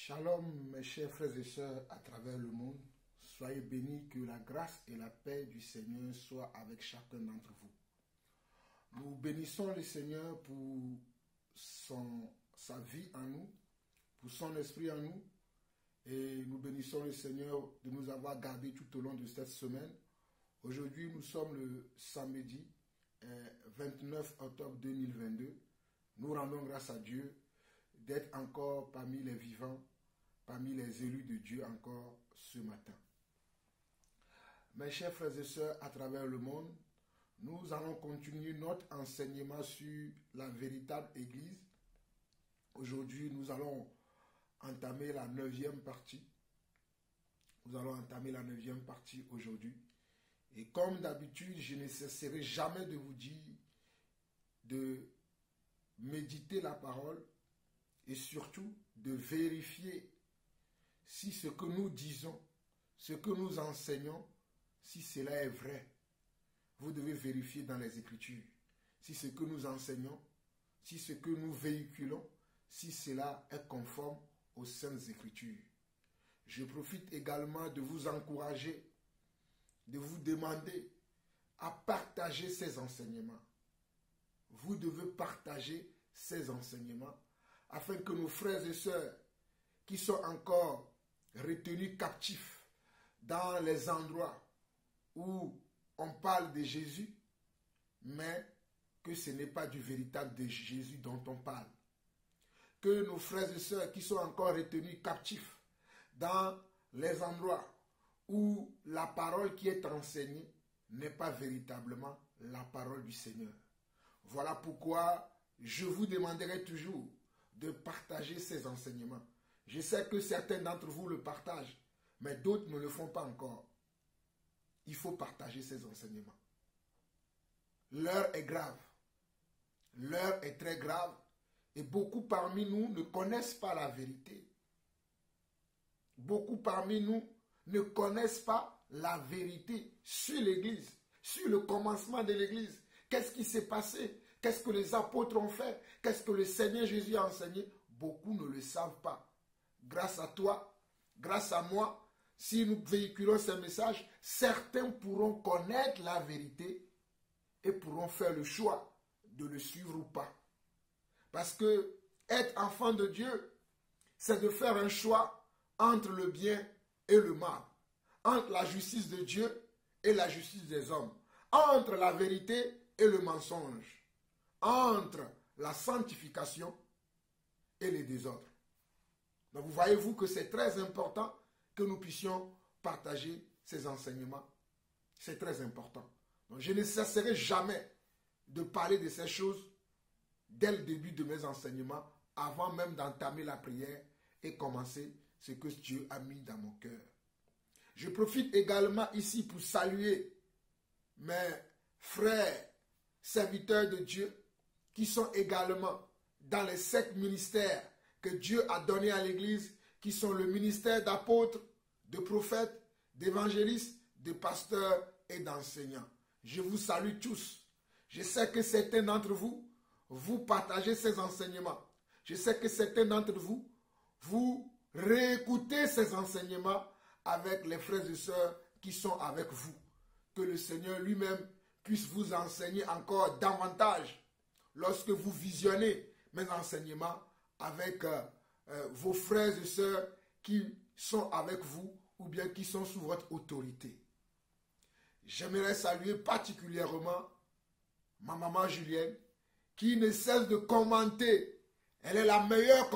Shalom mes chers frères et sœurs à travers le monde. Soyez bénis, que la grâce et la paix du Seigneur soient avec chacun d'entre vous. Nous bénissons le Seigneur pour sa vie en nous, pour son esprit en nous. Et nous bénissons le Seigneur de nous avoir gardés tout au long de cette semaine. Aujourd'hui, nous sommes le samedi 29 octobre 2022. Nous rendons grâce à Dieu d'être encore parmi les vivants, parmi les élus de Dieu encore ce matin. Mes chers frères et sœurs à travers le monde, nous allons continuer notre enseignement sur la véritable Église. Aujourd'hui, nous allons entamer la 9e partie. Nous allons entamer la 9e partie aujourd'hui. Et comme d'habitude, je ne cesserai jamais de vous dire de méditer la parole et surtout de vérifier si ce que nous disons, ce que nous enseignons, si cela est vrai. Vous devez vérifier dans les Écritures si ce que nous enseignons, si ce que nous véhiculons, si cela est conforme aux Saintes Écritures. Je profite également de vous encourager, de vous demander à partager ces enseignements. Vous devez partager ces enseignements afin que nos frères et sœurs qui sont encore retenus captifs dans les endroits où on parle de Jésus, mais que ce n'est pas du véritable de Jésus dont on parle. Que nos frères et sœurs qui sont encore retenus captifs dans les endroits où la parole qui est enseignée n'est pas véritablement la parole du Seigneur. Voilà pourquoi je vous demanderai toujours de partager ces enseignements. Je sais que certains d'entre vous le partagent, mais d'autres ne le font pas encore. Il faut partager ces enseignements. L'heure est grave. L'heure est très grave et beaucoup parmi nous ne connaissent pas la vérité. Beaucoup parmi nous ne connaissent pas la vérité sur l'Église, sur le commencement de l'Église. Qu'est-ce qui s'est passé? Qu'est-ce que les apôtres ont fait? Qu'est-ce que le Seigneur Jésus a enseigné? Beaucoup ne le savent pas. Grâce à toi, grâce à moi, si nous véhiculons ces messages, certains pourront connaître la vérité et pourront faire le choix de le suivre ou pas. Parce que être enfant de Dieu, c'est de faire un choix entre le bien et le mal, entre la justice de Dieu et la justice des hommes, entre la vérité et le mensonge, entre la sanctification et les désordres. Donc vous voyez-vous que c'est très important que nous puissions partager ces enseignements. C'est très important. Donc je ne cesserai jamais de parler de ces choses dès le début de mes enseignements, avant même d'entamer la prière et commencer ce que Dieu a mis dans mon cœur. Je profite également ici pour saluer mes frères, serviteurs de Dieu, qui sont également dans les 7 ministères que Dieu a donnés à l'Église, qui sont le ministère d'apôtres, de prophètes, d'évangélistes, de pasteurs et d'enseignants. Je vous salue tous. Je sais que certains d'entre vous, vous partagez ces enseignements. Je sais que certains d'entre vous, vous réécoutez ces enseignements avec les frères et sœurs qui sont avec vous. Que le Seigneur lui-même puisse vous enseigner encore davantage lorsque vous visionnez mes enseignements avec vos frères et sœurs qui sont avec vous ou bien qui sont sous votre autorité. J'aimerais saluer particulièrement ma maman Julienne qui ne cesse de commenter. Elle est la meilleure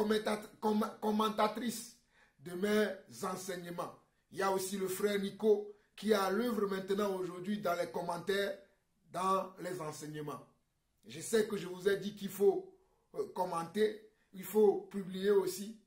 commentatrice de mes enseignements. Il y a aussi le frère Nico qui est à l'œuvre maintenant aujourd'hui dans les commentaires, dans les enseignements. Je sais que je vous ai dit qu'il faut commenter, il faut publier aussi,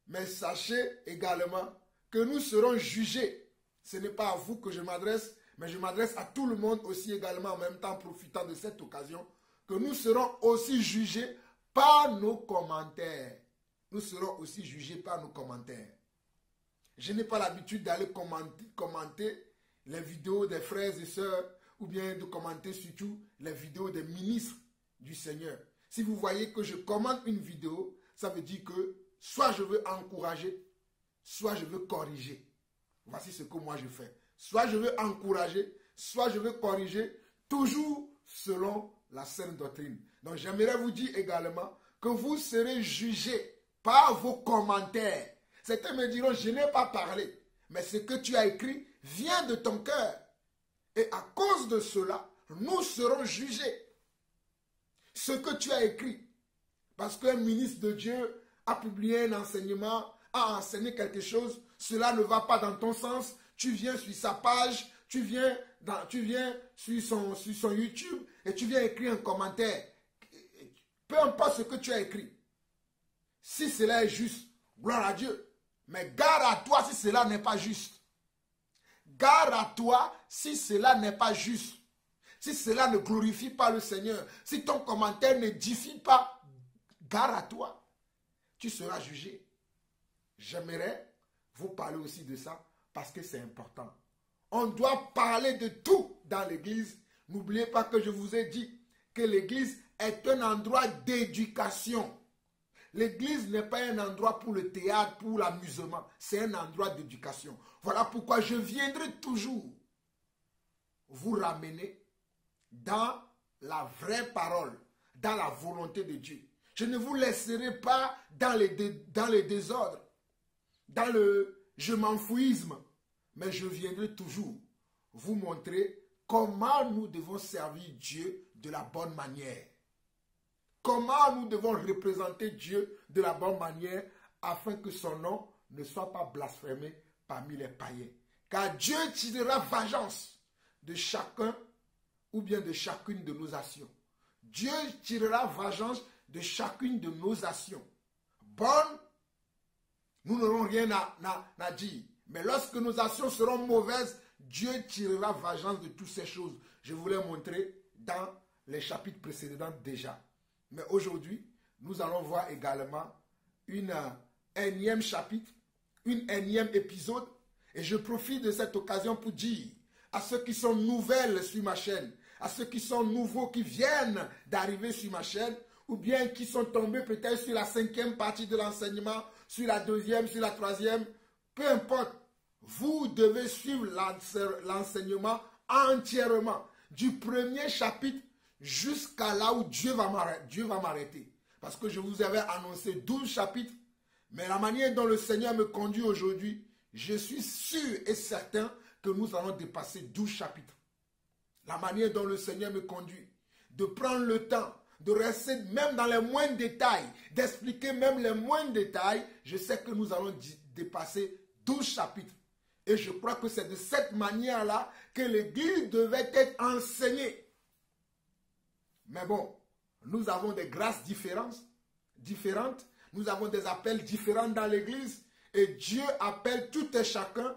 mais sachez également que nous serons jugés. Ce n'est pas à vous que je m'adresse, mais je m'adresse à tout le monde aussi également en même temps, profitant de cette occasion, que nous serons aussi jugés par nos commentaires. Nous serons aussi jugés par nos commentaires. Je n'ai pas l'habitude d'aller commenter les vidéos des frères et sœurs ou bien de commenter surtout les vidéos des ministres du Seigneur. Si vous voyez que je commente une vidéo, ça veut dire que soit je veux encourager, soit je veux corriger. Voici ce que moi je fais. Soit je veux encourager, soit je veux corriger, toujours selon la saine doctrine. Donc j'aimerais vous dire également que vous serez jugés par vos commentaires. Certains me diront, je n'ai pas parlé, mais ce que tu as écrit vient de ton cœur. Et à cause de cela, nous serons jugés. Ce que tu as écrit, parce qu'un ministre de Dieu a publié un enseignement, a enseigné quelque chose, cela ne va pas dans ton sens, tu viens sur sa page, tu viens sur son YouTube et tu viens écrire un commentaire. Peu importe ce que tu as écrit. Si cela est juste, gloire à Dieu. Mais gare à toi si cela n'est pas juste. Gare à toi si cela n'est pas juste. Si cela ne glorifie pas le Seigneur. Si ton commentaire n'édifie pas, gare à toi. Tu seras jugé. J'aimerais vous parler aussi de ça parce que c'est important. On doit parler de tout dans l'église. N'oubliez pas que je vous ai dit que l'église est un endroit d'éducation. L'église n'est pas un endroit pour le théâtre, pour l'amusement. C'est un endroit d'éducation. Voilà pourquoi je viendrai toujours vous ramener dans la vraie parole, dans la volonté de Dieu. Je ne vous laisserai pas dans les désordres, dans le je m'enfouisme, mais je viendrai toujours vous montrer comment nous devons servir Dieu de la bonne manière. Comment nous devons représenter Dieu de la bonne manière afin que son nom ne soit pas blasphémé parmi les païens. Car Dieu tirera vengeance de chacun ou bien de chacune de nos actions. Dieu tirera vengeance de chacune de nos actions. Bonnes, nous n'aurons rien à dire. Mais lorsque nos actions seront mauvaises, Dieu tirera vengeance de toutes ces choses. Je vous l'ai montré dans les chapitres précédents déjà. Mais aujourd'hui, nous allons voir également une énième chapitre, une énième épisode. Et je profite de cette occasion pour dire à ceux qui sont nouvelles sur ma chaîne, à ceux qui sont nouveaux, qui viennent d'arriver sur ma chaîne, ou bien qui sont tombés peut-être sur la 5e partie de l'enseignement, sur la 2e, sur la 3e, peu importe, vous devez suivre l'enseignement entièrement, du premier chapitre jusqu'à là où Dieu va m'arrêter. Parce que je vous avais annoncé 12 chapitres, mais la manière dont le Seigneur me conduit aujourd'hui, je suis sûr et certain que nous allons dépasser 12 chapitres. La manière dont le Seigneur me conduit, de prendre le temps, de rester même dans les moindres détails, d'expliquer même les moindres détails, je sais que nous allons dépasser 12 chapitres. Et je crois que c'est de cette manière-là que l'Église devait être enseignée. Mais bon, nous avons des grâces différentes, nous avons des appels différents dans l'Église, et Dieu appelle tout et chacun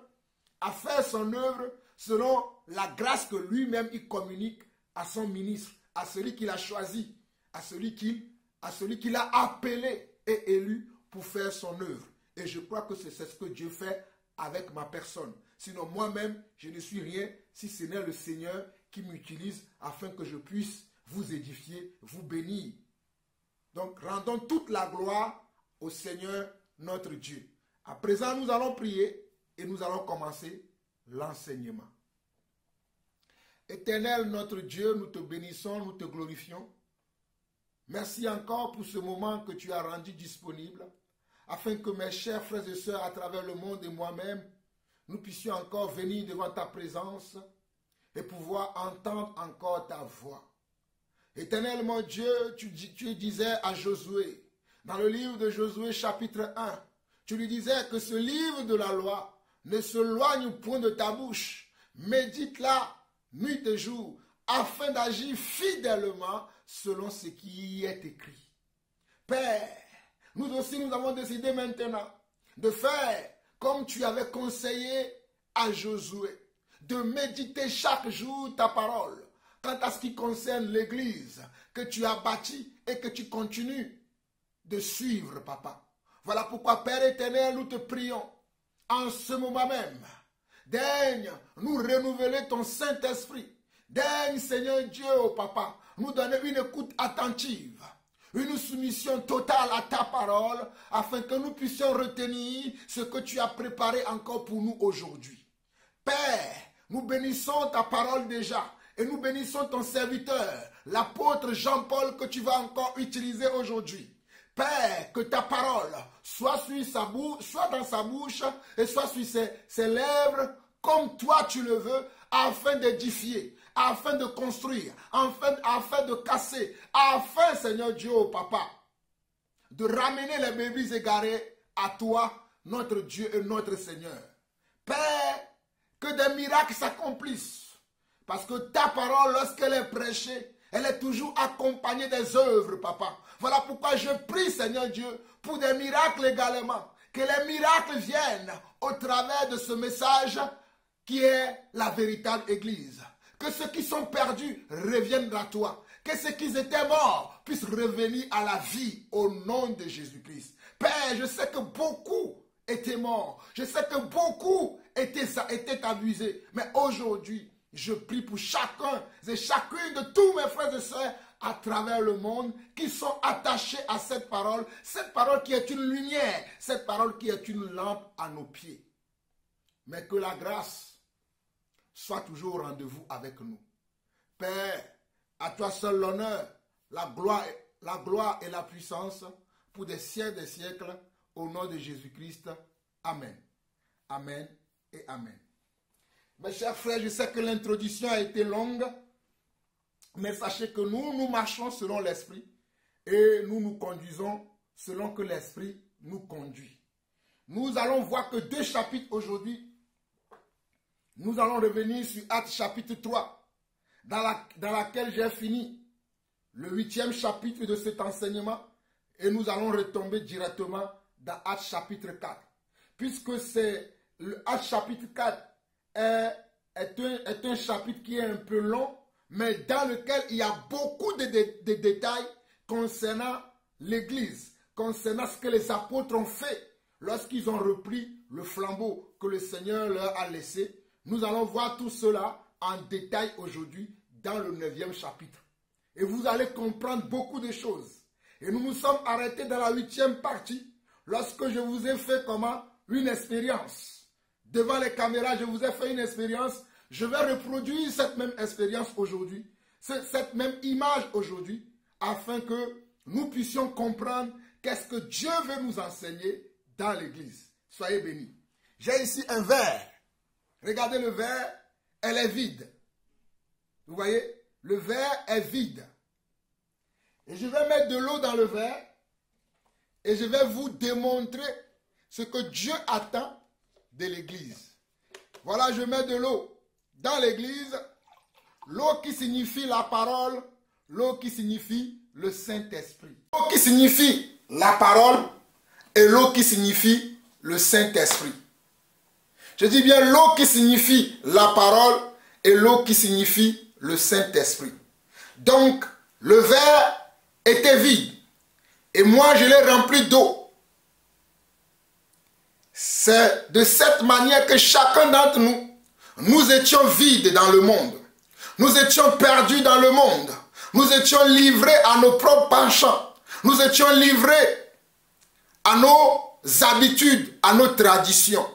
à faire son œuvre selon la grâce que lui-même il communique à son ministre, à celui qu'il a choisi, à celui qu'il a appelé et élu pour faire son œuvre. Et je crois que c'est ce que Dieu fait avec ma personne. Sinon moi-même, je ne suis rien si ce n'est le Seigneur qui m'utilise afin que je puisse vous édifier, vous bénir. Donc rendons toute la gloire au Seigneur notre Dieu. À présent, nous allons prier et nous allons commencer l'enseignement. Éternel notre Dieu, nous te bénissons, nous te glorifions. Merci encore pour ce moment que tu as rendu disponible, afin que mes chers frères et sœurs à travers le monde et moi-même, nous puissions encore venir devant ta présence et pouvoir entendre encore ta voix. Éternel mon Dieu, tu disais à Josué, dans le livre de Josué chapitre 1, tu lui disais que ce livre de la loi ne s'éloigne point de ta bouche, médite-la nuit et jour, afin d'agir fidèlement selon ce qui y est écrit. Père, nous aussi nous avons décidé maintenant de faire comme tu avais conseillé à Josué, de méditer chaque jour ta parole, quant à ce qui concerne l'Église que tu as bâtie et que tu continues de suivre, Papa. Voilà pourquoi, Père éternel, nous te prions, en ce moment même, daigne nous renouveler ton Saint-Esprit. Daigne, Seigneur Dieu, oh Papa, nous donner une écoute attentive. une soumission totale à ta parole, afin que nous puissions retenir ce que tu as préparé encore pour nous aujourd'hui. Père, nous bénissons ta parole déjà, et nous bénissons ton serviteur, l'apôtre Jean-Paul, que tu vas encore utiliser aujourd'hui. Père, que ta parole soit dans sa bouche et soit sur ses lèvres, comme toi tu le veux, afin d'édifier, afin de construire, afin de casser, afin, Seigneur Dieu, oh Papa, de ramener les brebis égarés à toi, notre Dieu et notre Seigneur. Père, que des miracles s'accomplissent. Parce que ta parole, lorsqu'elle est prêchée, elle est toujours accompagnée des œuvres, Papa. Voilà pourquoi je prie, Seigneur Dieu, pour des miracles également. Que les miracles viennent au travers de ce message qui est la véritable Église. Que ceux qui sont perdus reviennent à toi. Que ceux qui étaient morts puissent revenir à la vie au nom de Jésus-Christ. Père, je sais que beaucoup étaient morts. Je sais que beaucoup étaient abusés. Mais aujourd'hui, je prie pour chacun et chacune de tous mes frères et sœurs à travers le monde qui sont attachés à cette parole qui est une lumière, cette parole qui est une lampe à nos pieds. Mais que la grâce soit toujours au rendez-vous avec nous. Père, à toi seul l'honneur, la gloire et la puissance pour des siècles, au nom de Jésus-Christ. Amen. Amen et amen. Mes chers frères, je sais que l'introduction a été longue, mais sachez que nous marchons selon l'Esprit et nous nous conduisons selon que l'Esprit nous conduit. Nous allons voir que 2 chapitres aujourd'hui. Nous allons revenir sur Actes chapitre 3, dans laquelle j'ai fini le 8e chapitre de cet enseignement, et nous allons retomber directement dans Actes chapitre 4. Puisque c'est le Actes chapitre 4 est un chapitre qui est un peu long, mais dans lequel il y a beaucoup de détails concernant l'Église, concernant ce que les apôtres ont fait lorsqu'ils ont repris le flambeau que le Seigneur leur a laissé. Nous allons voir tout cela en détail aujourd'hui dans le 9e chapitre. Et vous allez comprendre beaucoup de choses. Et nous nous sommes arrêtés dans la 8e partie lorsque je vous ai fait une expérience. Devant les caméras, je vous ai fait une expérience. Je vais reproduire cette même expérience aujourd'hui, cette même image aujourd'hui, afin que nous puissions comprendre qu'est-ce que Dieu veut nous enseigner dans l'Église. Soyez bénis. J'ai ici un verre. Regardez le verre, elle est vide. Vous voyez, le verre est vide. Et je vais mettre de l'eau dans le verre et je vais vous démontrer ce que Dieu attend de l'Église. Voilà, je mets de l'eau dans l'Église. L'eau qui signifie la parole, l'eau qui signifie le Saint-Esprit. L'eau qui signifie la parole et l'eau qui signifie le Saint-Esprit. Je dis bien l'eau qui signifie la parole et l'eau qui signifie le Saint-Esprit. Donc, le verre était vide et moi je l'ai rempli d'eau. C'est de cette manière que chacun d'entre nous étions vides dans le monde. Nous étions perdus dans le monde. Nous étions livrés à nos propres penchants. Nous étions livrés à nos habitudes, à nos traditions.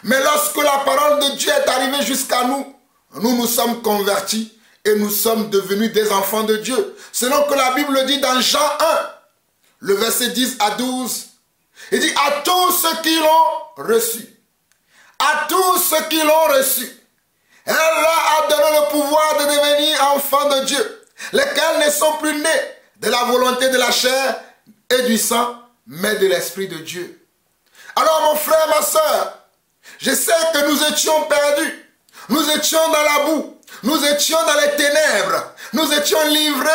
Mais lorsque la parole de Dieu est arrivée jusqu'à nous, nous nous sommes convertis et nous sommes devenus des enfants de Dieu. Selon que la Bible dit dans Jean 1, le verset 10 à 12, il dit à tous ceux qui l'ont reçu, à tous ceux qui l'ont reçu, elle leur a donné le pouvoir de devenir enfants de Dieu, lesquels ne sont plus nés de la volonté de la chair et du sang, mais de l'Esprit de Dieu. Alors mon frère, ma soeur, je sais que nous étions perdus, nous étions dans la boue, nous étions dans les ténèbres, nous étions livrés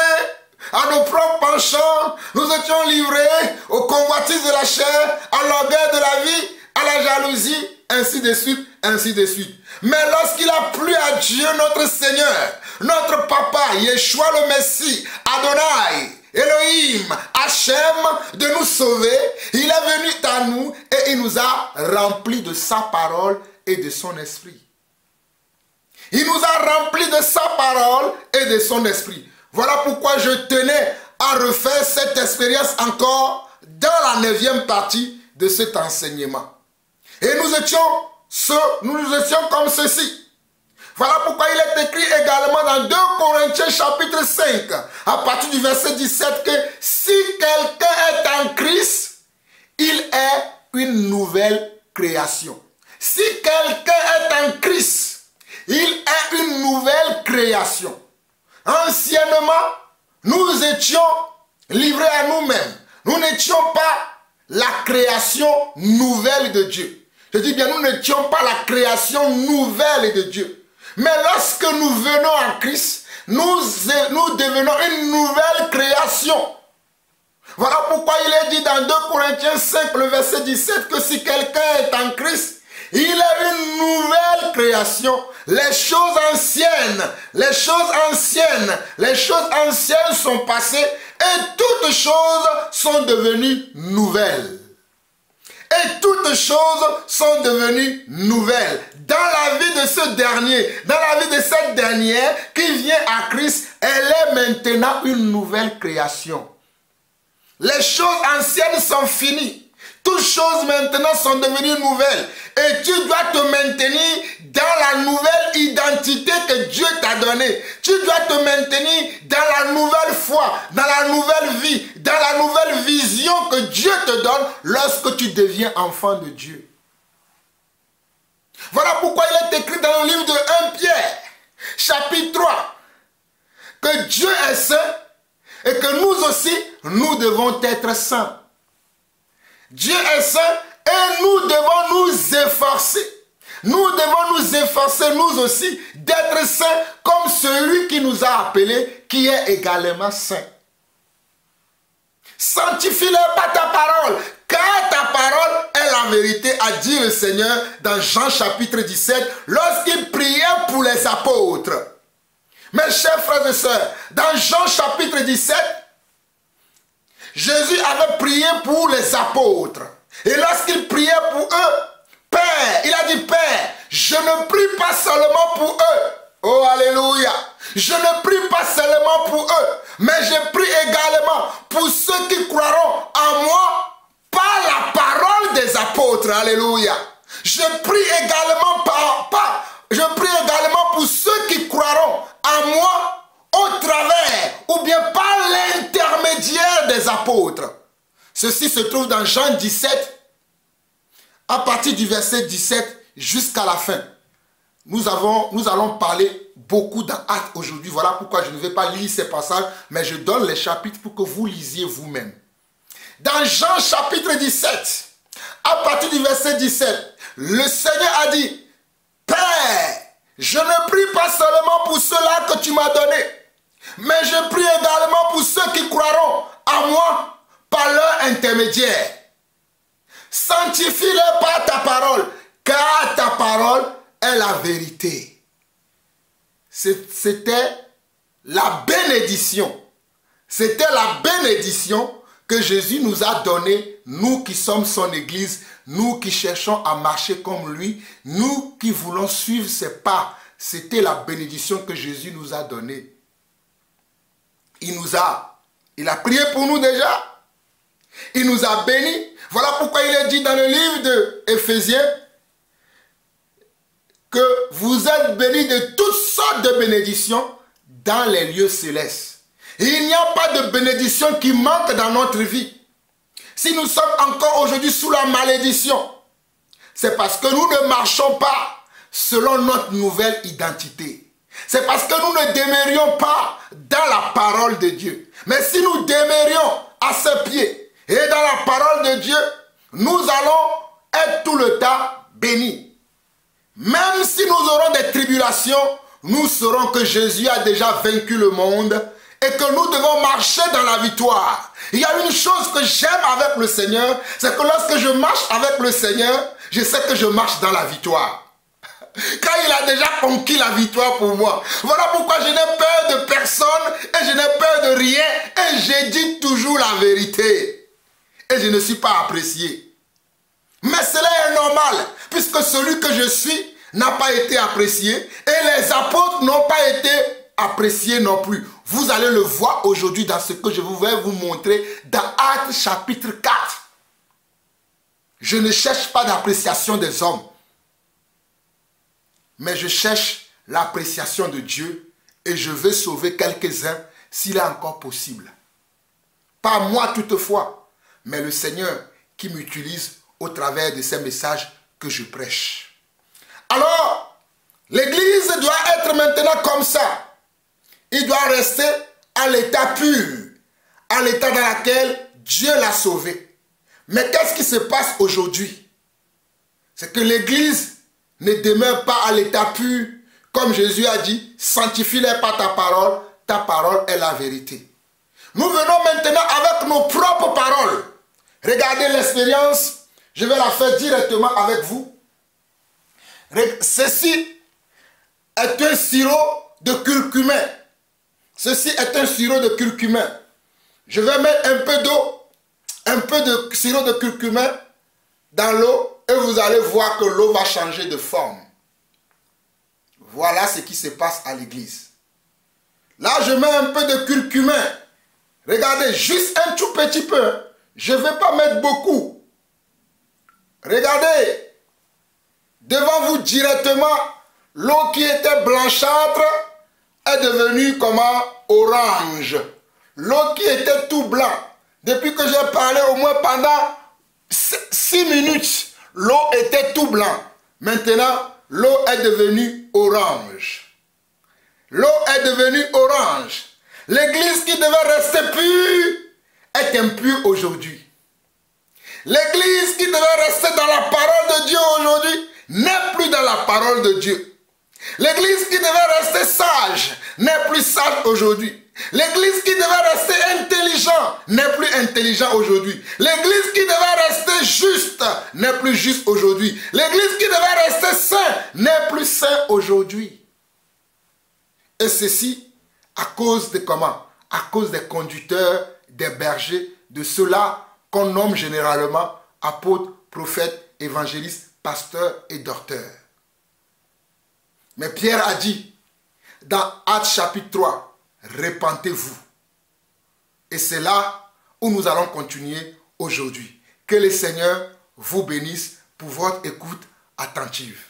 à nos propres penchants, nous étions livrés aux convoitises de la chair, à l'orgueil de la vie, à la jalousie, ainsi de suite, ainsi de suite. Mais lorsqu'il a plu à Dieu notre Seigneur, notre Papa, Yeshua le Messie, Adonai, Elohim, Hachem, de nous sauver, il est venu à nous et il nous a remplis de sa parole et de son esprit. Il nous a remplis de sa parole et de son esprit. Voilà pourquoi je tenais à refaire cette expérience encore dans la 9e partie de cet enseignement. Et nous étions comme ceci. Voilà pourquoi il est écrit également dans 2 Corinthiens chapitre 5, à partir du verset 17, que si quelqu'un est en Christ, il est une nouvelle création. Si quelqu'un est en Christ, il est une nouvelle création. Anciennement, nous étions livrés à nous-mêmes. Nous n'étions pas la création nouvelle de Dieu. Je dis bien, nous n'étions pas la création nouvelle de Dieu. Mais lorsque nous venons en Christ, nous devenons une nouvelle création. Voilà pourquoi il est dit dans 2 Corinthiens 5, le verset 17, que si quelqu'un est en Christ, il est une nouvelle création. Les choses anciennes sont passées et toutes choses sont devenues nouvelles. Et toutes choses sont devenues nouvelles. Dans la vie de ce dernier, dans la vie de cette dernière qui vient à Christ, elle est maintenant une nouvelle création. Les choses anciennes sont finies. Toutes choses maintenant sont devenues nouvelles. Et tu dois te maintenir dans la nouvelle identité que Dieu t'a donnée. Tu dois te maintenir dans la nouvelle foi, dans la nouvelle vie, dans la nouvelle vision que Dieu te donne lorsque tu deviens enfant de Dieu. Voilà pourquoi il est écrit dans le livre de 1 Pierre, chapitre 3, que Dieu est saint et que nous aussi, nous devons être saints. Dieu est saint et nous devons nous efforcer. Nous devons nous efforcer, nous aussi, d'être saints comme celui qui nous a appelés, qui est également saint. Sanctifie-leur par ta parole, car ta parole est la vérité, a dit le Seigneur dans Jean chapitre 17, lorsqu'il priait pour les apôtres. Mes chers frères et sœurs, dans Jean chapitre 17, Jésus avait prié pour les apôtres. Et lorsqu'il priait pour eux, Père, il a dit, Père, je ne prie pas seulement pour eux. Oh, alléluia. Je ne prie pas seulement pour eux, mais je prie également pour ceux qui croiront en moi par la parole des apôtres. Alléluia. Je prie également pour ceux qui croiront en moi au travers ou bien par l'intermédiaire des apôtres. Ceci se trouve dans Jean 17, à partir du verset 17 jusqu'à la fin. Nous allons parler beaucoup d'Actes aujourd'hui. Voilà pourquoi je ne vais pas lire ces passages, mais je donne les chapitres pour que vous lisiez vous-même. Dans Jean chapitre 17, à partir du verset 17, le Seigneur a dit, Père, je ne prie pas seulement pour ceux-là que tu m'as donnés, mais je prie également pour ceux qui croiront en moi par leur intermédiaire. Sanctifie-les par ta parole, car ta parole est la vérité. C'était la bénédiction. C'était la bénédiction que Jésus nous a donnée, nous qui sommes son Église, nous qui cherchons à marcher comme lui, nous qui voulons suivre ses pas. C'était la bénédiction que Jésus nous a donnée. Il a prié pour nous déjà. Il nous a bénis. Voilà pourquoi il est dit dans le livre de Éphésiens que vous êtes bénis de toutes sortes de bénédictions dans les lieux célestes. Et il n'y a pas de bénédiction qui manque dans notre vie. Si nous sommes encore aujourd'hui sous la malédiction, c'est parce que nous ne marchons pas selon notre nouvelle identité. C'est parce que nous ne demeurions pas dans la parole de Dieu. Mais si nous demeurions à ses pieds et dans la parole de Dieu, nous allons être tout le temps bénis. Même si nous aurons des tribulations, nous saurons que Jésus a déjà vaincu le monde et que nous devons marcher dans la victoire. Il y a une chose que j'aime avec le Seigneur, c'est que lorsque je marche avec le Seigneur, je sais que je marche dans la victoire. Car il a déjà conquis la victoire pour moi. Voilà pourquoi je n'ai peur de personne et je n'ai peur de rien et je dis toujours la vérité. Et je ne suis pas apprécié. Mais cela est normal puisque celui que je suis n'a pas été apprécié et les apôtres n'ont pas été appréciés non plus. Vous allez le voir aujourd'hui dans ce que je vais vous montrer dans Actes chapitre 4. Je ne cherche pas d'appréciation des hommes, mais je cherche l'appréciation de Dieu et je veux sauver quelques-uns s'il est encore possible. Pas moi toutefois, mais le Seigneur qui m'utilise au travers de ces messages que je prêche. Alors, l'Église doit être maintenant comme ça. Il doit rester à l'état pur, à l'état dans lequel Dieu l'a sauvé. Mais qu'est-ce qui se passe aujourd'hui? C'est que l'Église ne demeure pas à l'état pur, comme Jésus a dit, sanctifie-les par ta parole est la vérité. Nous venons maintenant avec nos propres paroles. Regardez l'expérience, je vais la faire directement avec vous. Ceci est un sirop de curcumin. Ceci est un sirop de curcumin. Je vais mettre un peu d'eau, un peu de sirop de curcumin dans l'eau et vous allez voir que l'eau va changer de forme. Voilà ce qui se passe à l'église. Là, je mets un peu de curcumin. Regardez, juste un tout petit peu. Je ne vais pas mettre beaucoup. Regardez. Devant vous directement, l'eau qui était blanchâtre est devenue comment? Orange. L'eau qui était tout blanc. Depuis que j'ai parlé au moins pendant 6 minutes, l'eau était tout blanc. Maintenant, l'eau est devenue orange. L'eau est devenue orange. L'église qui devait rester pure est impure aujourd'hui. L'église qui devait rester dans la parole de Dieu aujourd'hui n'est plus dans la parole de Dieu. L'église qui devait rester sage n'est plus sage aujourd'hui. L'église qui devait rester intelligent n'est plus intelligent aujourd'hui. L'église qui devait rester juste n'est plus juste aujourd'hui. L'église qui devait rester saint n'est plus saint aujourd'hui. Et ceci à cause de comment? À cause des conducteurs, des bergers, de ceux-là qu'on nomme généralement apôtres, prophètes, évangélistes, pasteurs et docteurs. Mais Pierre a dit dans Actes chapitre 3, repentez-vous. Et c'est là où nous allons continuer aujourd'hui. Que le Seigneur vous bénisse pour votre écoute attentive.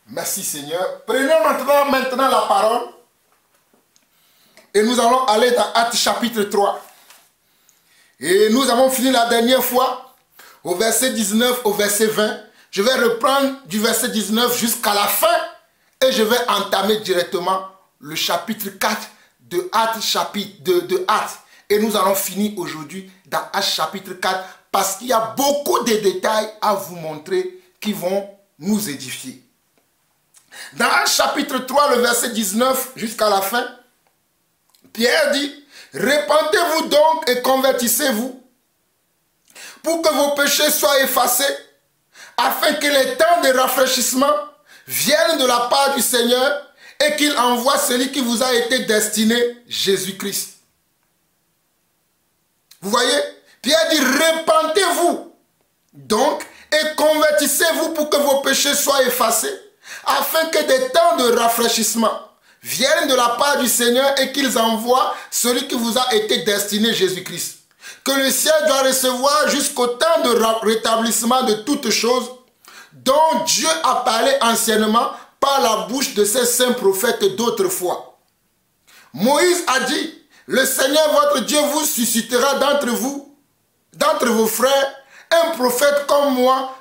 Merci Seigneur. Prenons maintenant la parole. Et nous allons aller dans Actes chapitre 3. Et nous avons fini la dernière fois au verset 19 au verset 20. Je vais reprendre du verset 19 jusqu'à la fin. Et je vais entamer directement le chapitre 4 de Actes. Et nous allons finir aujourd'hui dans Actes chapitre 4. Parce qu'il y a beaucoup de détails à vous montrer qui vont nous édifier. Dans Actes chapitre 3, le verset 19 jusqu'à la fin, Pierre dit, repentez-vous donc et convertissez-vous pour que vos péchés soient effacés, afin que les temps de rafraîchissement viennent de la part du Seigneur et qu'il envoie celui qui vous a été destiné, Jésus-Christ. Vous voyez, Pierre dit, repentez-vous donc et convertissez-vous pour que vos péchés soient effacés, afin que des temps de rafraîchissement viennent de la part du Seigneur et qu'ils envoient celui qui vous a été destiné, Jésus-Christ. Que le ciel doit recevoir jusqu'au temps de rétablissement de toutes choses dont Dieu a parlé anciennement par la bouche de ses saints prophètes d'autrefois. Moïse a dit, le Seigneur votre Dieu vous suscitera d'entre vous, d'entre vos frères, un prophète comme moi,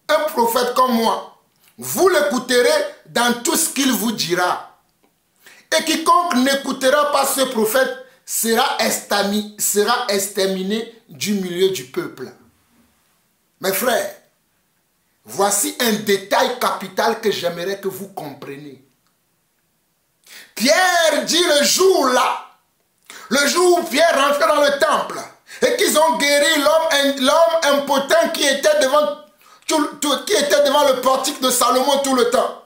un prophète comme moi. Vous l'écouterez dans tout ce qu'il vous dira. Et quiconque n'écoutera pas ce prophète sera exterminé du milieu du peuple. Mes frères, voici un détail capital que j'aimerais que vous compreniez. Pierre dit le jour là, le jour où Pierre rentrait dans le temple et qu'ils ont guéri l'homme impotent qui était devant le portique de Salomon tout le temps.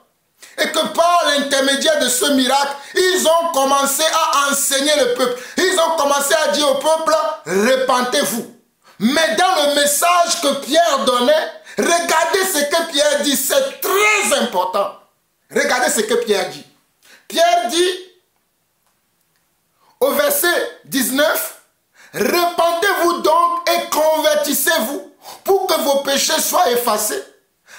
Et que par l'intermédiaire de ce miracle, ils ont commencé à enseigner le peuple. Ils ont commencé à dire au peuple, repentez-vous. Mais dans le message que Pierre donnait, Regardez ce que Pierre dit, c'est très important. Regardez ce que Pierre dit. Pierre dit au verset 19, « Repentez-vous donc et convertissez-vous pour que vos péchés soient effacés,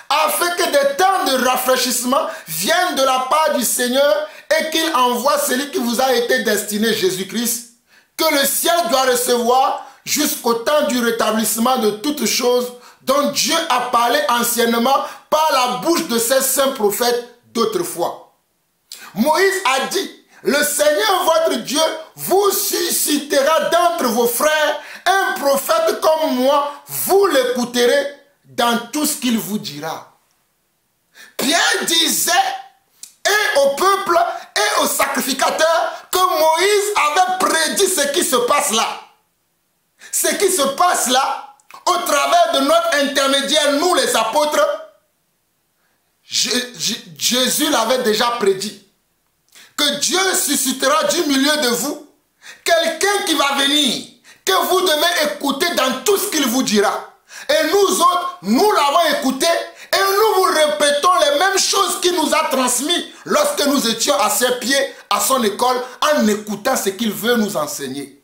afin que des temps de rafraîchissement viennent de la part du Seigneur et qu'il envoie celui qui vous a été destiné, Jésus-Christ, que le ciel doit recevoir jusqu'au temps du rétablissement de toutes choses dont Dieu a parlé anciennement par la bouche de ses saints prophètes d'autrefois. » Moïse a dit, « Le Seigneur votre Dieu vous suscitera d'entre vos frères un prophète comme moi, vous l'écouterez dans tout ce qu'il vous dira. » Pierre disait et au peuple et aux sacrificateurs que Moïse avait prédit ce qui se passe là. Ce qui se passe là, au travers de notre intermédiaire, nous les apôtres, Jésus l'avait déjà prédit. Que Dieu suscitera du milieu de vous quelqu'un qui va venir, que vous devez écouter dans tout ce qu'il vous dira. Et nous autres, nous l'avons écouté et nous vous répétons les mêmes choses qu'il nous a transmis lorsque nous étions à ses pieds, à son école, en écoutant ce qu'il veut nous enseigner.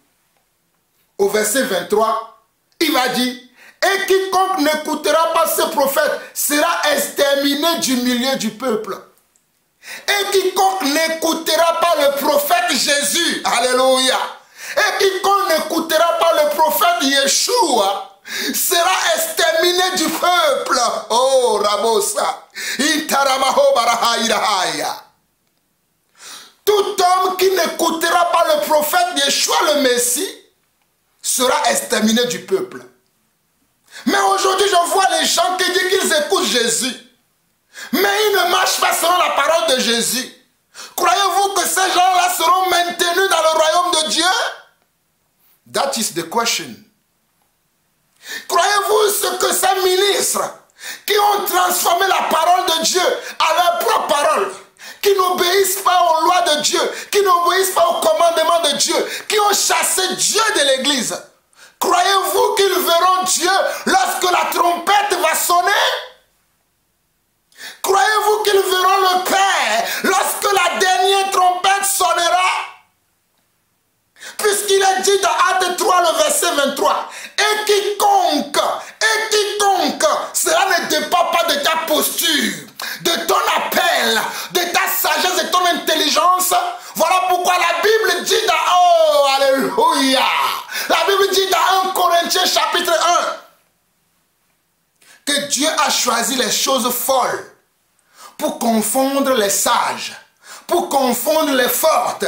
Au verset 23, il va dire, « Et quiconque n'écoutera pas ce prophète sera exterminé du milieu du peuple. » Et quiconque n'écoutera pas le prophète Jésus, alléluia, et quiconque n'écoutera pas le prophète Yeshua, sera exterminé du peuple. Oh, Rabosa. Itaramaho barahairahaya. Tout homme qui n'écoutera pas le prophète Yeshua le Messie sera exterminé du peuple. Mais aujourd'hui, je vois les gens qui disent qu'ils écoutent Jésus, mais ils ne marchent pas selon la parole de Jésus. Croyez-vous que ces gens-là seront maintenus dans le royaume de Dieu? That is the question. Croyez-vous ce que ces ministres qui ont transformé la parole de Dieu à leur propre parole, qui n'obéissent pas aux lois de Dieu, qui n'obéissent pas aux commandements de Dieu, qui ont chassé Dieu de l'église, croyez-vous qu'ils verront Dieu lorsque la trompette va sonner? Croyez-vous qu'ils verront le Père lorsque la dernière trompette sonnera? Puisqu'il est dit dans Actes 3, le verset 23, et quiconque, cela ne dépend pas de ta posture, de ton appel, de ta sagesse, de ton intelligence. Voilà pourquoi la Bible dit dans, oh, alléluia, la Bible dit dans 1 Corinthiens chapitre 1, que Dieu a choisi les choses folles pour confondre les sages, pour confondre les fortes.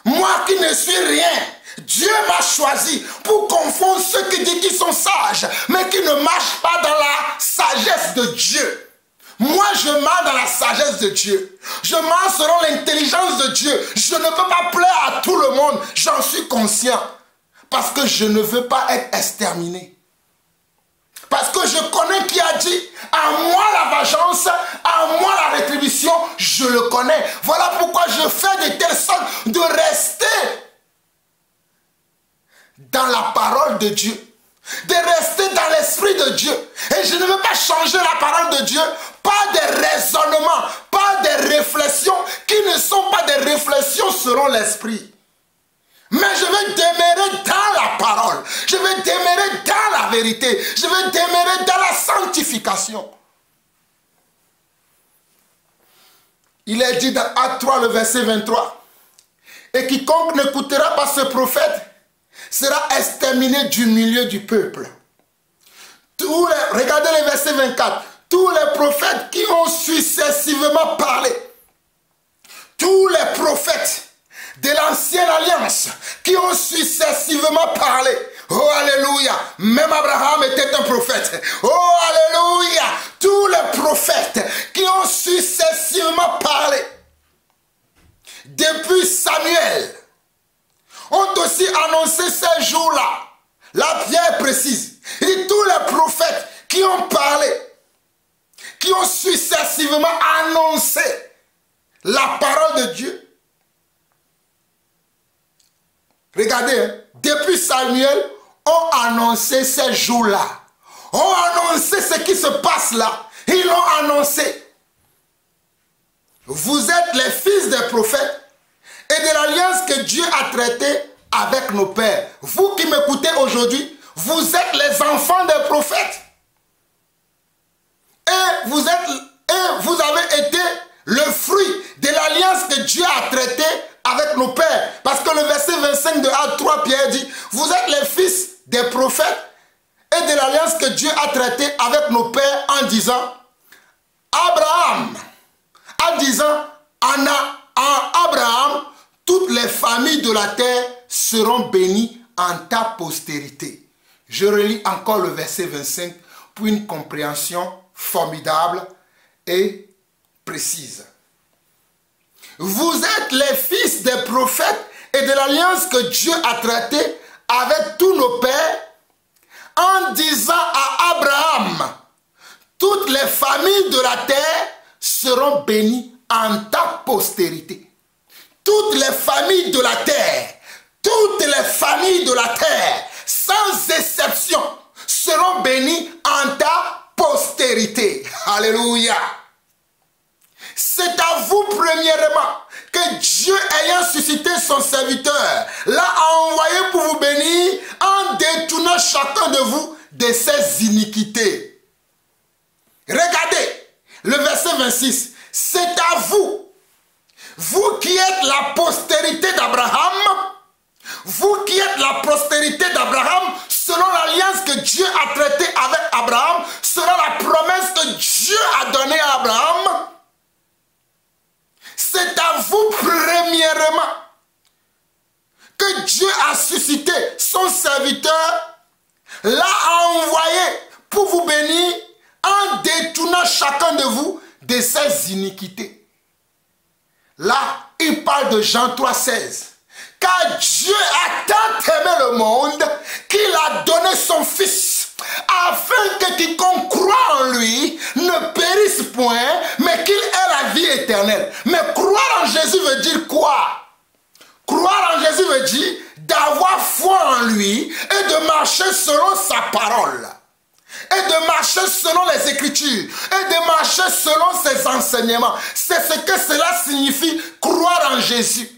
Moi qui ne suis rien, Dieu m'a choisi pour confondre ceux qui disent qu'ils sont sages, mais qui ne marchent pas dans la sagesse de Dieu. Moi, je marche dans la sagesse de Dieu. Je marche selon l'intelligence de Dieu. Je ne peux pas plaire à tout le monde. J'en suis conscient. Parce que je ne veux pas être exterminé. Parce que je connais qui a dit, à moi la vengeance, à moi la rétribution, je le connais. Voilà pourquoi je fais de telle sorte de rester dans la parole de Dieu, de rester dans l'esprit de Dieu. Et je ne veux pas changer la parole de Dieu par des raisonnements, par des réflexions qui ne sont pas des réflexions selon l'esprit. Mais je vais demeurer dans la parole. Je vais demeurer dans la vérité. Je vais demeurer dans la sanctification. Il est dit dans Acte 3, le verset 23. Et quiconque n'écoutera pas ce prophète sera exterminé du milieu du peuple. Regardez le verset 24. Tous les prophètes qui ont successivement parlé, tous les prophètes de l'ancienne alliance qui ont successivement parlé. Oh alléluia, même Abraham était un prophète. Oh alléluia, tous les prophètes qui ont successivement parlé depuis Samuel ont aussi annoncé ces jours-là. La Pierre précise. Il dit tous les prophètes qui ont parlé, qui ont successivement annoncé la parole de Dieu. Regardez, depuis Samuel, ont annoncé ces jours-là, ont annoncé ce qui se passe là. Ils l'ont annoncé. Vous êtes les fils des prophètes et de l'alliance que Dieu a traitée avec nos pères. Vous qui m'écoutez aujourd'hui, vous êtes les enfants des prophètes. Et vous avez été le fruit de l'alliance que Dieu a traitée avec nos pères. Parce que le verset 25 de Actes 3, Pierre dit, vous êtes les fils des prophètes et de l'alliance que Dieu a traitée avec nos pères en disant, Abraham, en disant, en Abraham, toutes les familles de la terre seront bénies en ta postérité. Je relis encore le verset 25 pour une compréhension formidable et précise. Vous êtes les fils des prophètes et de l'alliance que Dieu a traitée avec tous nos pères en disant à Abraham, toutes les familles de la terre seront bénies en ta postérité. Toutes les familles de la terre, toutes les familles de la terre, sans exception, seront bénies en ta postérité. Alléluia. C'est à vous premièrement que Dieu, ayant suscité son serviteur, l'a envoyé pour vous bénir en détournant chacun de vous de ses iniquités. Regardez le verset 26. C'est à vous, vous qui êtes la postérité d'Abraham, vous qui êtes la postérité d'Abraham, selon l'alliance que Dieu a traitée avec Abraham, selon la promesse que Dieu a donnée à Abraham, c'est à vous premièrement que Dieu a suscité son serviteur, l'a envoyé pour vous bénir en détournant chacun de vous de ses iniquités. Là, il parle de Jean 3,16. Car Dieu a tant aimé le monde qu'il a donné son Fils, afin que quiconque croit en lui ne périsse point, mais qu'il ait la vie éternelle. Mais croire en Jésus veut dire quoi? Croire en Jésus veut dire d'avoir foi en lui et de marcher selon sa parole. Et de marcher selon les Écritures. Et de marcher selon ses enseignements. C'est ce que cela signifie, croire en Jésus.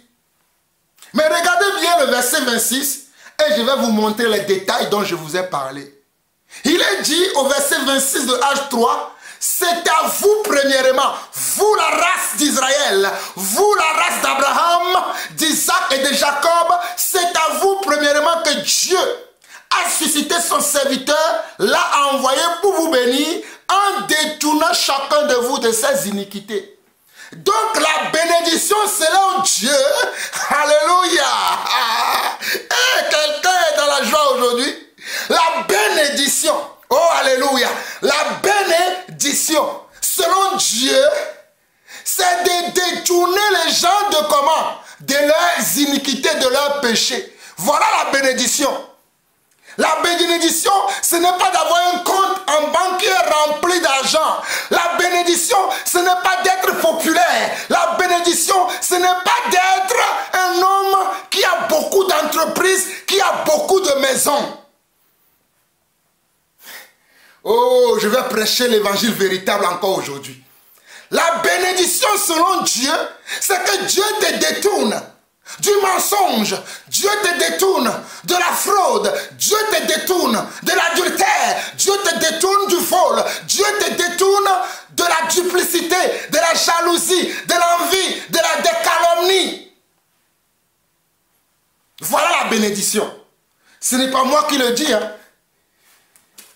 Mais regardez bien le verset 26 et je vais vous montrer les détails dont je vous ai parlé. Il est dit au verset 26 de Actes 3, c'est à vous premièrement, vous la race d'Israël, vous la race d'Abraham, d'Isaac et de Jacob, c'est à vous premièrement que Dieu a suscité son serviteur, l'a envoyé pour vous bénir en détournant chacun de vous de ses iniquités. Donc la bénédiction selon Dieu, alléluia, et quelqu'un est dans la joie aujourd'hui, la bénédiction, oh alléluia, la bénédiction selon Dieu, c'est de détourner les gens de comment? De leurs iniquités, de leurs péchés. Voilà la bénédiction. La bénédiction, ce n'est pas d'avoir un compte en banque qui est rempli d'argent. La bénédiction, ce n'est pas d'être populaire. La bénédiction, ce n'est pas d'être un homme qui a beaucoup d'entreprises, qui a beaucoup de maisons. Oh, je vais prêcher l'évangile véritable encore aujourd'hui. La bénédiction selon Dieu, c'est que Dieu te détourne du mensonge, Dieu te détourne de la fraude, Dieu te détourne de l'adultère, Dieu te détourne du vol, Dieu te détourne de la duplicité, de la jalousie, de l'envie, des calomnies. Voilà la bénédiction. Ce n'est pas moi qui le dis. Hein.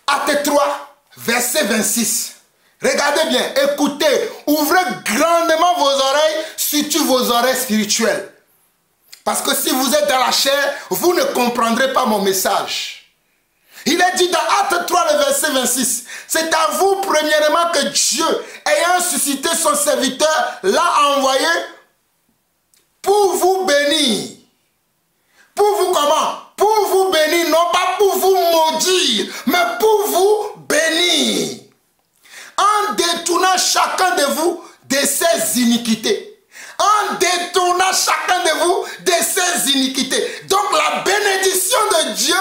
Actes 3, verset 26. Regardez bien, écoutez, ouvrez grandement vos oreilles, surtout vos oreilles spirituelles. Parce que si vous êtes dans la chair, vous ne comprendrez pas mon message. Il est dit dans Actes 3, le verset 26, c'est à vous premièrement que Dieu, ayant suscité son serviteur, l'a envoyé pour vous bénir. Pour vous comment? Pour vous bénir, non pas pour vous maudire, mais pour vous bénir. En détournant chacun de vous de ses iniquités. En détournant chacun de vous de ses iniquités. Donc la bénédiction de Dieu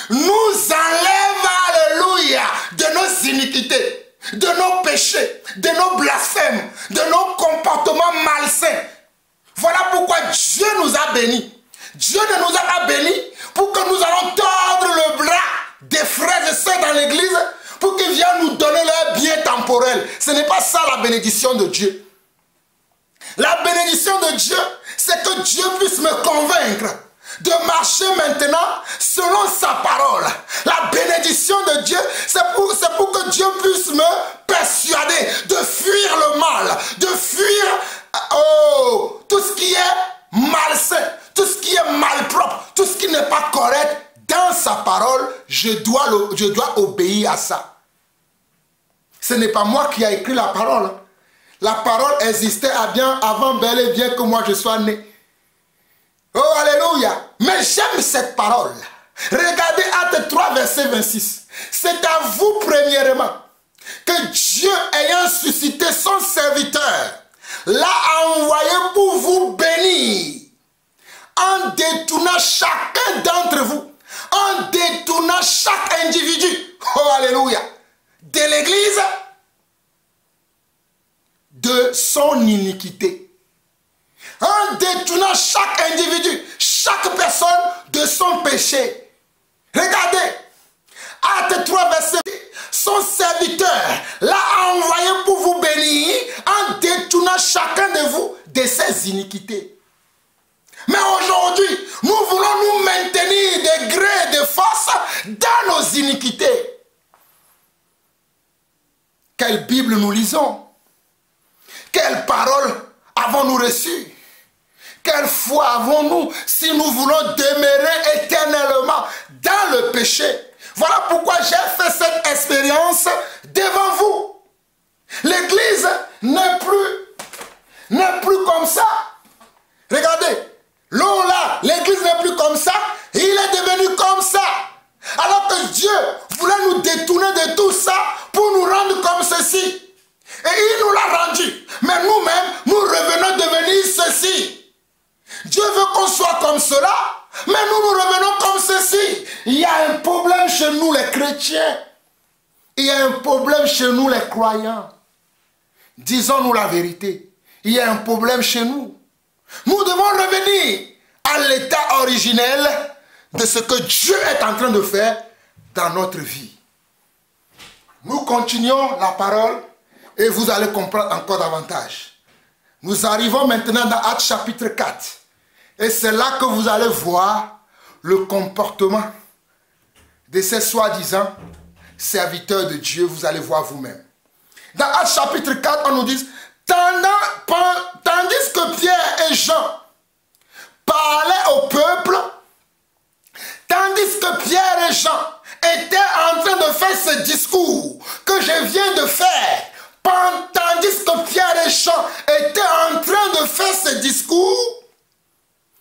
nous enlève, alléluia, iniquités, de nos péchés, de nos blasphèmes, de nos comportements malsains. Voilà pourquoi Dieu nous a bénis. Dieu ne nous a pas bénis pour que nous allons tordre le bras des frères et sœurs dans l'église pour qu'ils viennent nous donner leur bien temporel. Ce n'est pas ça la bénédiction de Dieu. La bénédiction de Dieu, c'est que Dieu puisse me convaincre de marcher maintenant selon sa parole. La bénédiction de Dieu, c'est pour que Dieu puisse me persuader de fuir le mal, de fuir tout ce qui est malsain, tout ce qui est malpropre, tout ce qui n'est pas correct. Dans sa parole, je dois obéir à ça. Ce n'est pas moi qui ai écrit la parole. La parole existait avant bel et bien que moi je sois né. Oh, alléluia. Mais j'aime cette parole. Regardez Actes 3, verset 26. C'est à vous, premièrement, que Dieu, ayant suscité son serviteur, l'a envoyé pour vous bénir, en détournant chacun d'entre vous, en détournant chaque individu, oh, alléluia, de l'église, de son iniquité. En détournant chaque individu, chaque personne de son péché. Regardez, Actes 3, verset 10, son serviteur l'a envoyé pour vous bénir en détournant chacun de vous de ses iniquités. Mais aujourd'hui, nous voulons nous maintenir de gré et de force dans nos iniquités. Quelle Bible nous lisons? Quelle parole avons-nous reçue? Quelle foi avons-nous si nous voulons demeurer éternellement dans le péché? Voilà pourquoi j'ai fait cette expérience devant vous. L'église n'est plus comme ça. Regardez, l'on là, l'église n'est plus comme ça, il est devenu comme ça. Alors que Dieu voulait nous détourner de tout ça pour nous rendre comme ceci. Et il nous l'a rendu. Mais nous-mêmes, nous revenons devenir ceci. Dieu veut qu'on soit comme cela, mais nous revenons comme ceci. Il y a un problème chez nous les chrétiens. Il y a un problème chez nous les croyants. Disons-nous la vérité. Il y a un problème chez nous. Nous devons revenir à l'état originel de ce que Dieu est en train de faire dans notre vie. Nous continuons la parole et vous allez comprendre encore davantage. Nous arrivons maintenant dans Actes chapitre 4. Et c'est là que vous allez voir le comportement de ces soi-disant serviteurs de Dieu. Vous allez voir vous-même. Dans Actes chapitre 4, on nous dit, tandis que Pierre et Jean parlaient au peuple, tandis que Pierre et Jean étaient en train de faire ce discours que je viens de faire, tandis que Pierre et Jean étaient en train de faire ce discours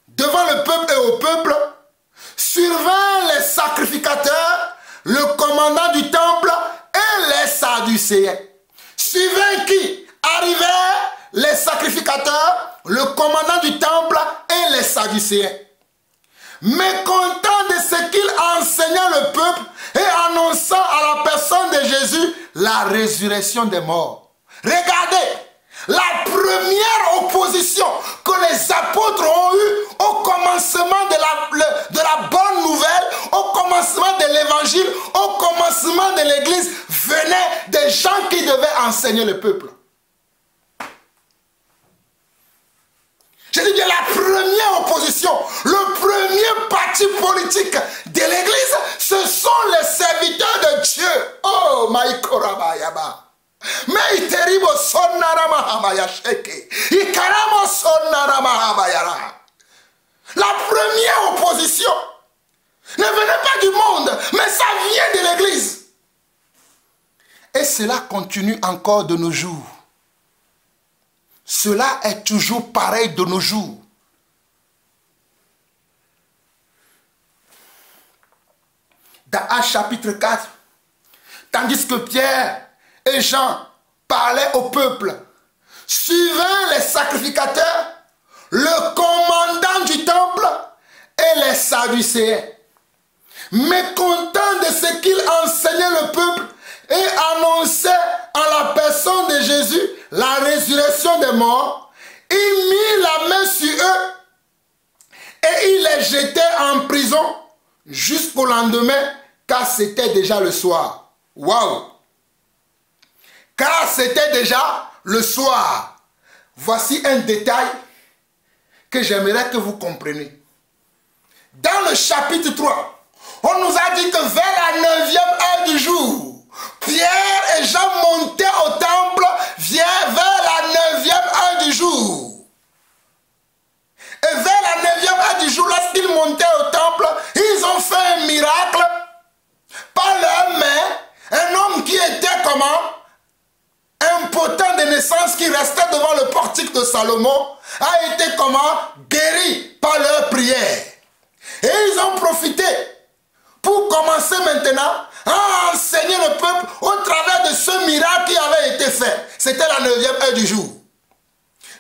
devant le peuple et au peuple, survinrent les sacrificateurs, le commandant du temple et les sadducéens. Suivant qui arrivèrent les sacrificateurs, le commandant du temple et les sadducéens. Mécontents de ce qu'il enseignait le peuple et annonçant à la personne de Jésus la résurrection des morts. Regardez, la première opposition que les apôtres ont eue au commencement de la bonne nouvelle, au commencement de l'évangile, au commencement de l'église, venait des gens qui devaient enseigner le peuple. Je dis bien la première opposition, le premier parti politique de l'église, ce sont les serviteurs de Dieu. Oh, Maïkorabayaba. Mais terrible la première opposition ne venait pas du monde, mais ça vient de l'église. Et cela continue encore de nos jours. Cela est toujours pareil de nos jours. Dans Actes chapitre 4, tandis que Pierre et Jean parlaient au peuple, suivant les sacrificateurs, le commandant du temple et les sadducéens. Mécontents de ce qu'il enseignait le peuple et annonçait en la personne de Jésus la résurrection des morts, il mit la main sur eux et il les jetait en prison jusqu'au lendemain, car c'était déjà le soir. Waouh! Car c'était déjà le soir. Voici un détail que j'aimerais que vous compreniez. Dans le chapitre 3, on nous a dit que vers la 9e heure du jour, Pierre et Jean montaient au temple vers la 9e heure du jour. Et vers la 9e heure du jour, lorsqu'ils montaient au temple, ils ont fait un miracle par leurs mains. Un homme qui était comment? Impotent de naissance, qui restait devant le portique de Salomon, a été comment? Guéri par leur prière. Et ils ont profité pour commencer maintenant à enseigner le peuple au travers de ce miracle qui avait été fait. C'était la 9e heure du jour.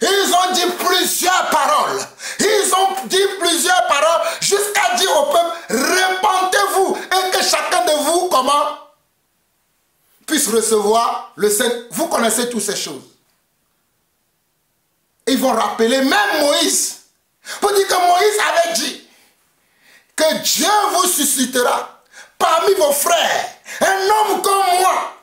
Ils ont dit plusieurs paroles. Ils ont dit plusieurs paroles jusqu'à dire au peuple, répentez-vous et que chacun de vous, comment? Puisse recevoir le Saint. Vous connaissez toutes ces choses. Ils vont rappeler même Moïse. Pour dire que Moïse avait dit que Dieu vous suscitera parmi vos frères un homme comme moi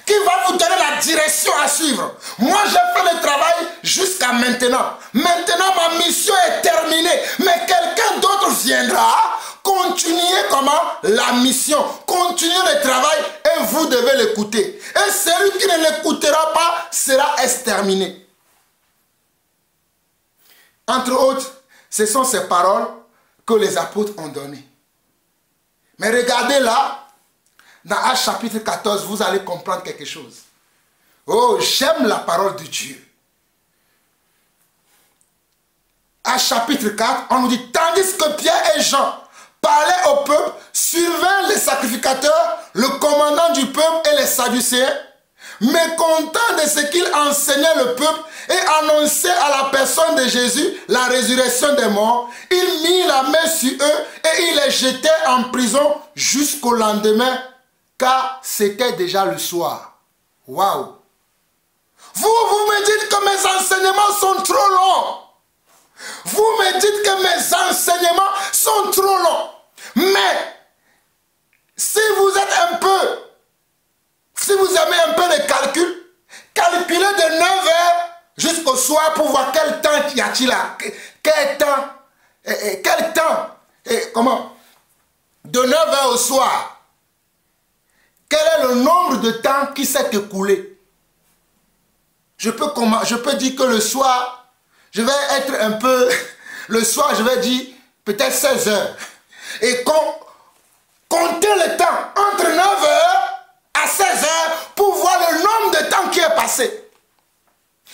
qui va vous donner la direction à suivre. Moi, j'ai fait le travail jusqu'à maintenant. Maintenant, ma mission est terminée. Mais quelqu'un d'autre viendra continuer comment? La mission. Continuer le travail et vous devez l'écouter. Et celui qui ne l'écoutera pas sera exterminé. Entre autres, ce sont ces paroles que les apôtres ont données. Mais regardez là, dans Actes chapitre 14, vous allez comprendre quelque chose. Oh, j'aime la parole de Dieu. Actes chapitre 4, on nous dit, tandis que Pierre et Jean parlaient au peuple, survinrent les sacrificateurs, le commandant du peuple et les Sadducéens, mécontents de ce qu'il enseignait le peuple et annonçait à la personne de Jésus la résurrection des morts, il mit la main sur eux et il les jetait en prison jusqu'au lendemain, car c'était déjà le soir. Waouh! Vous me dites que mes enseignements sont trop longs. Vous me dites que mes enseignements sont trop longs. Mais, si vous êtes un peu, si vous aimez un peu les calculs, calculez de 9h jusqu'au soir pour voir quel temps y a-t-il là. Quel temps, comment? De 9h au soir. Quel est le nombre de temps qui s'est écoulé? Je peux dire que le soir, je vais être un peu... Le soir, je vais dire peut-être 16h. Et comptez le temps entre 9h à 16h pour voir le nombre de temps qui est passé.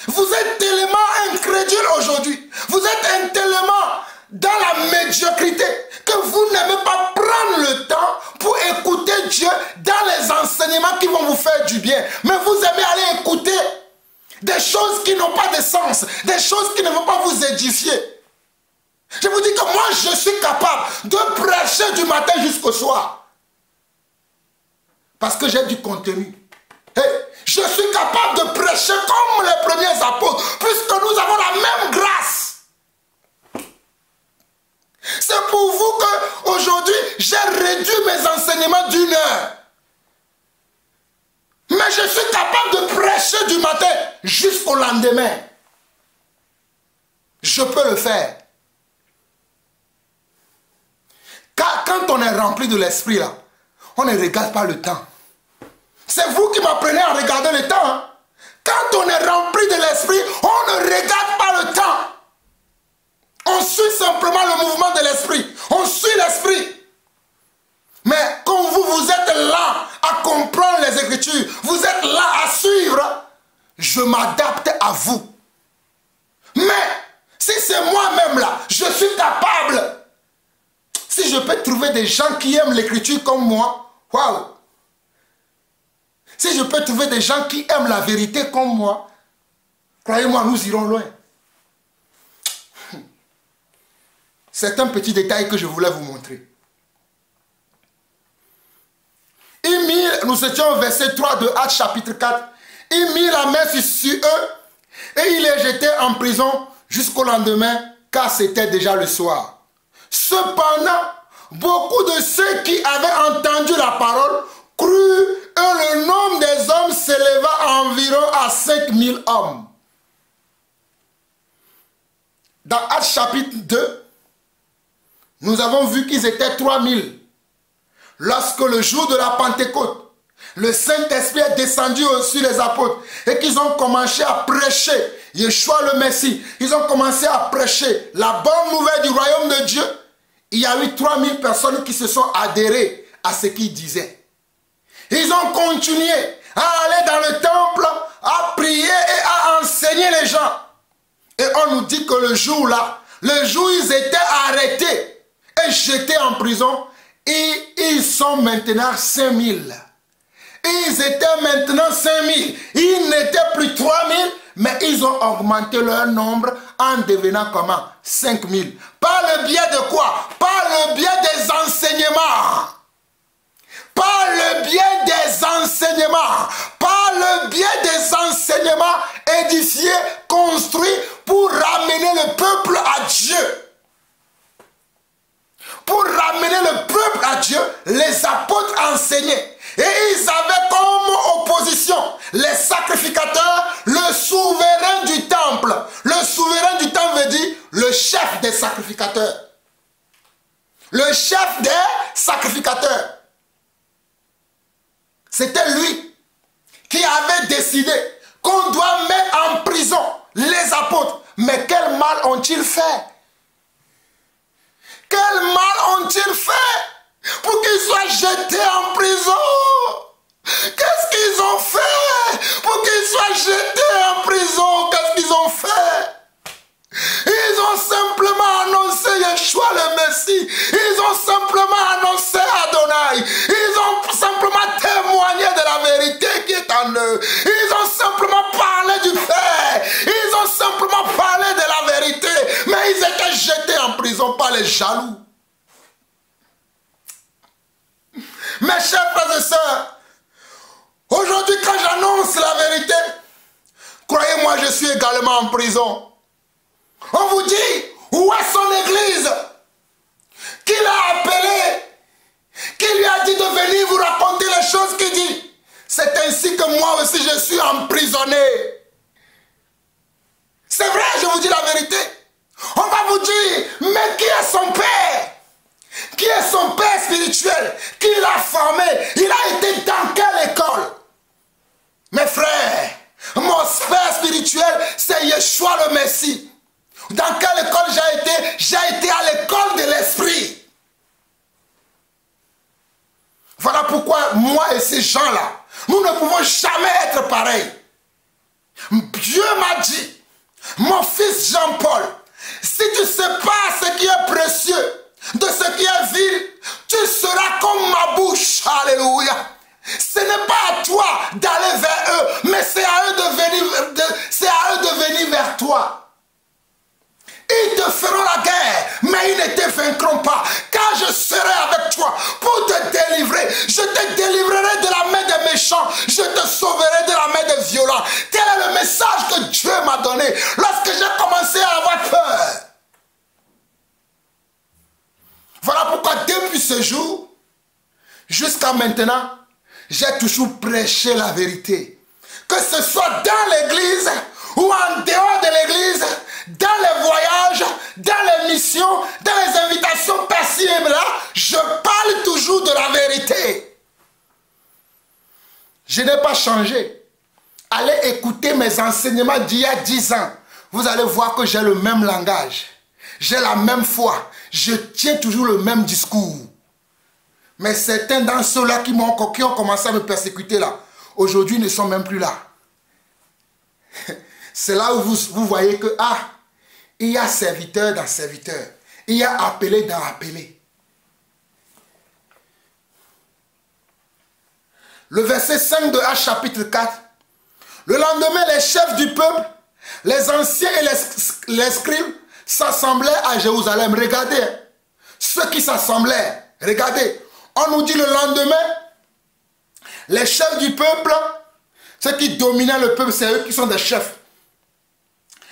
Vous êtes tellement incrédule aujourd'hui. Vous êtes tellement dans la médiocrité que vous n'aimez pas prendre le temps pour écouter Dieu dans les enseignements qui vont vous faire du bien. Mais vous aimez aller écouter des choses qui n'ont pas de sens, des choses qui ne vont pas vous édifier. Je vous dis que moi, je suis capable de prêcher du matin jusqu'au soir. Parce que j'ai du contenu. Je suis capable de prêcher comme les premiers apôtres, puisque nous avons la même grâce. C'est pour vous qu'aujourd'hui, j'ai réduit mes enseignements d'1 heure. Mais je suis capable de prêcher du matin jusqu'au lendemain. Je peux le faire. Car quand on est rempli de l'esprit, là, on ne regarde pas le temps. C'est vous qui m'apprenez à regarder le temps. Hein? Quand on est rempli de l'esprit, on ne regarde pas le temps. On suit simplement le mouvement de l'esprit. On suit l'esprit. Mais quand vous êtes là à comprendre les Écritures, vous êtes là à suivre, je m'adapte à vous. Mais si c'est moi-même là, je suis capable. Si je peux trouver des gens qui aiment l'Écriture comme moi, waouh! Si je peux trouver des gens qui aiment la vérité comme moi, croyez-moi, nous irons loin. C'est un petit détail que je voulais vous montrer. Nous étions au verset 3 de Actes chapitre 4. Il mit la main sur eux et il les jetait en prison jusqu'au lendemain, car c'était déjà le soir. Cependant, beaucoup de ceux qui avaient entendu la parole crurent et le nombre des hommes s'éleva environ à 5000 hommes. Dans Actes chapitre 2, nous avons vu qu'ils étaient 3000. Lorsque le jour de la Pentecôte, le Saint-Esprit est descendu sur les apôtres et qu'ils ont commencé à prêcher Yeshua le Messie. Ils ont commencé à prêcher la bonne nouvelle du royaume de Dieu. Il y a eu 3000 personnes qui se sont adhérées à ce qu'ils disaient. Ils ont continué à aller dans le temple, à prier et à enseigner les gens. Et on nous dit que le jour-là, le jour où ils étaient arrêtés et jetés en prison, et ils sont maintenant 5000. Ils étaient maintenant 5000. Ils n'étaient plus 3000, mais ils ont augmenté leur nombre en devenant comment? 5000. Par le biais de quoi? Par le biais des enseignements. Par le biais des enseignements. Par le biais des enseignements édifiés, construits pour ramener le peuple à Dieu. Pour ramener le peuple à Dieu, les apôtres enseignaient. Et ils avaient comme opposition les sacrificateurs, le souverain du temple. Le souverain du temple veut dire le chef des sacrificateurs. Le chef des sacrificateurs. C'était lui qui avait décidé qu'on doit mettre en prison les apôtres. Mais quel mal ont-ils fait? Quel mal ont-ils fait pour qu'ils soient jetés en prison? Qu'est-ce qu'ils ont fait pour qu'ils soient jetés en prison? Qu'est-ce qu'ils ont fait? Ils ont simplement annoncé Yeshua le Messie. Ils ont simplement annoncé Adonai. Ils ont simplement témoigné de la vérité qui est en eux. Ils ont simplement parlé du Père. Ils ont simplement parlé de la vérité. Mais ils étaient jetés en prison par les jaloux. Mes chers frères et sœurs, aujourd'hui quand j'annonce la vérité, croyez-moi, je suis également en prison. On vous dit, où est son église? Qui l'a appelé? Qui lui a dit de venir vous raconter les choses qu'il dit? C'est ainsi que moi aussi je suis emprisonné. C'est vrai, je vous dis la vérité. On va vous dire, mais qui est son père? Qui est son père spirituel? Qui l'a formé? Il a été dans quelle école? Mes frères, mon père spirituel, c'est Yeshua le Messie. Dans quelle école j'ai été? J'ai été à l'école de l'esprit. Voilà pourquoi moi et ces gens-là, nous ne pouvons jamais être pareils. Dieu m'a dit, mon fils Jean-Paul, si tu ne sais pas ce qui est précieux, de ce qui est vil, tu seras comme ma bouche. Alléluia. Ce n'est pas à toi d'aller vers eux, mais c'est à eux de venir vers toi. Ils te feront la guerre, mais ils ne te vaincront pas, car je serai avec toi pour te délivrer. Je te délivrerai de la main des méchants, je te sauverai de la main des violents. Tel est le message que Dieu m'a donné lorsque j'ai commencé à avoir peur. Voilà pourquoi depuis ce jour, jusqu'à maintenant, j'ai toujours prêché la vérité. Que ce soit dans l'église ou en dehors de l'église, dans les voyages, dans les missions, dans les invitations par-ci et là, je parle toujours de la vérité. Je n'ai pas changé. Allez écouter mes enseignements d'il y a 10 ans. Vous allez voir que j'ai le même langage. J'ai la même foi. Je tiens toujours le même discours. Mais certains dans ceux-là qui ont commencé à me persécuter là, aujourd'hui ne sont même plus là. C'est là où vous voyez que, il y a serviteur dans serviteur. Il y a appelé dans appelé. Le verset 5 de Actes chapitre 4. Le lendemain, les chefs du peuple, les anciens et les scribes s'assemblaient à Jérusalem. Regardez, ceux qui s'assemblaient, regardez, on nous dit le lendemain, Les chefs du peuple, ceux qui dominaient le peuple, c'est eux qui sont des chefs.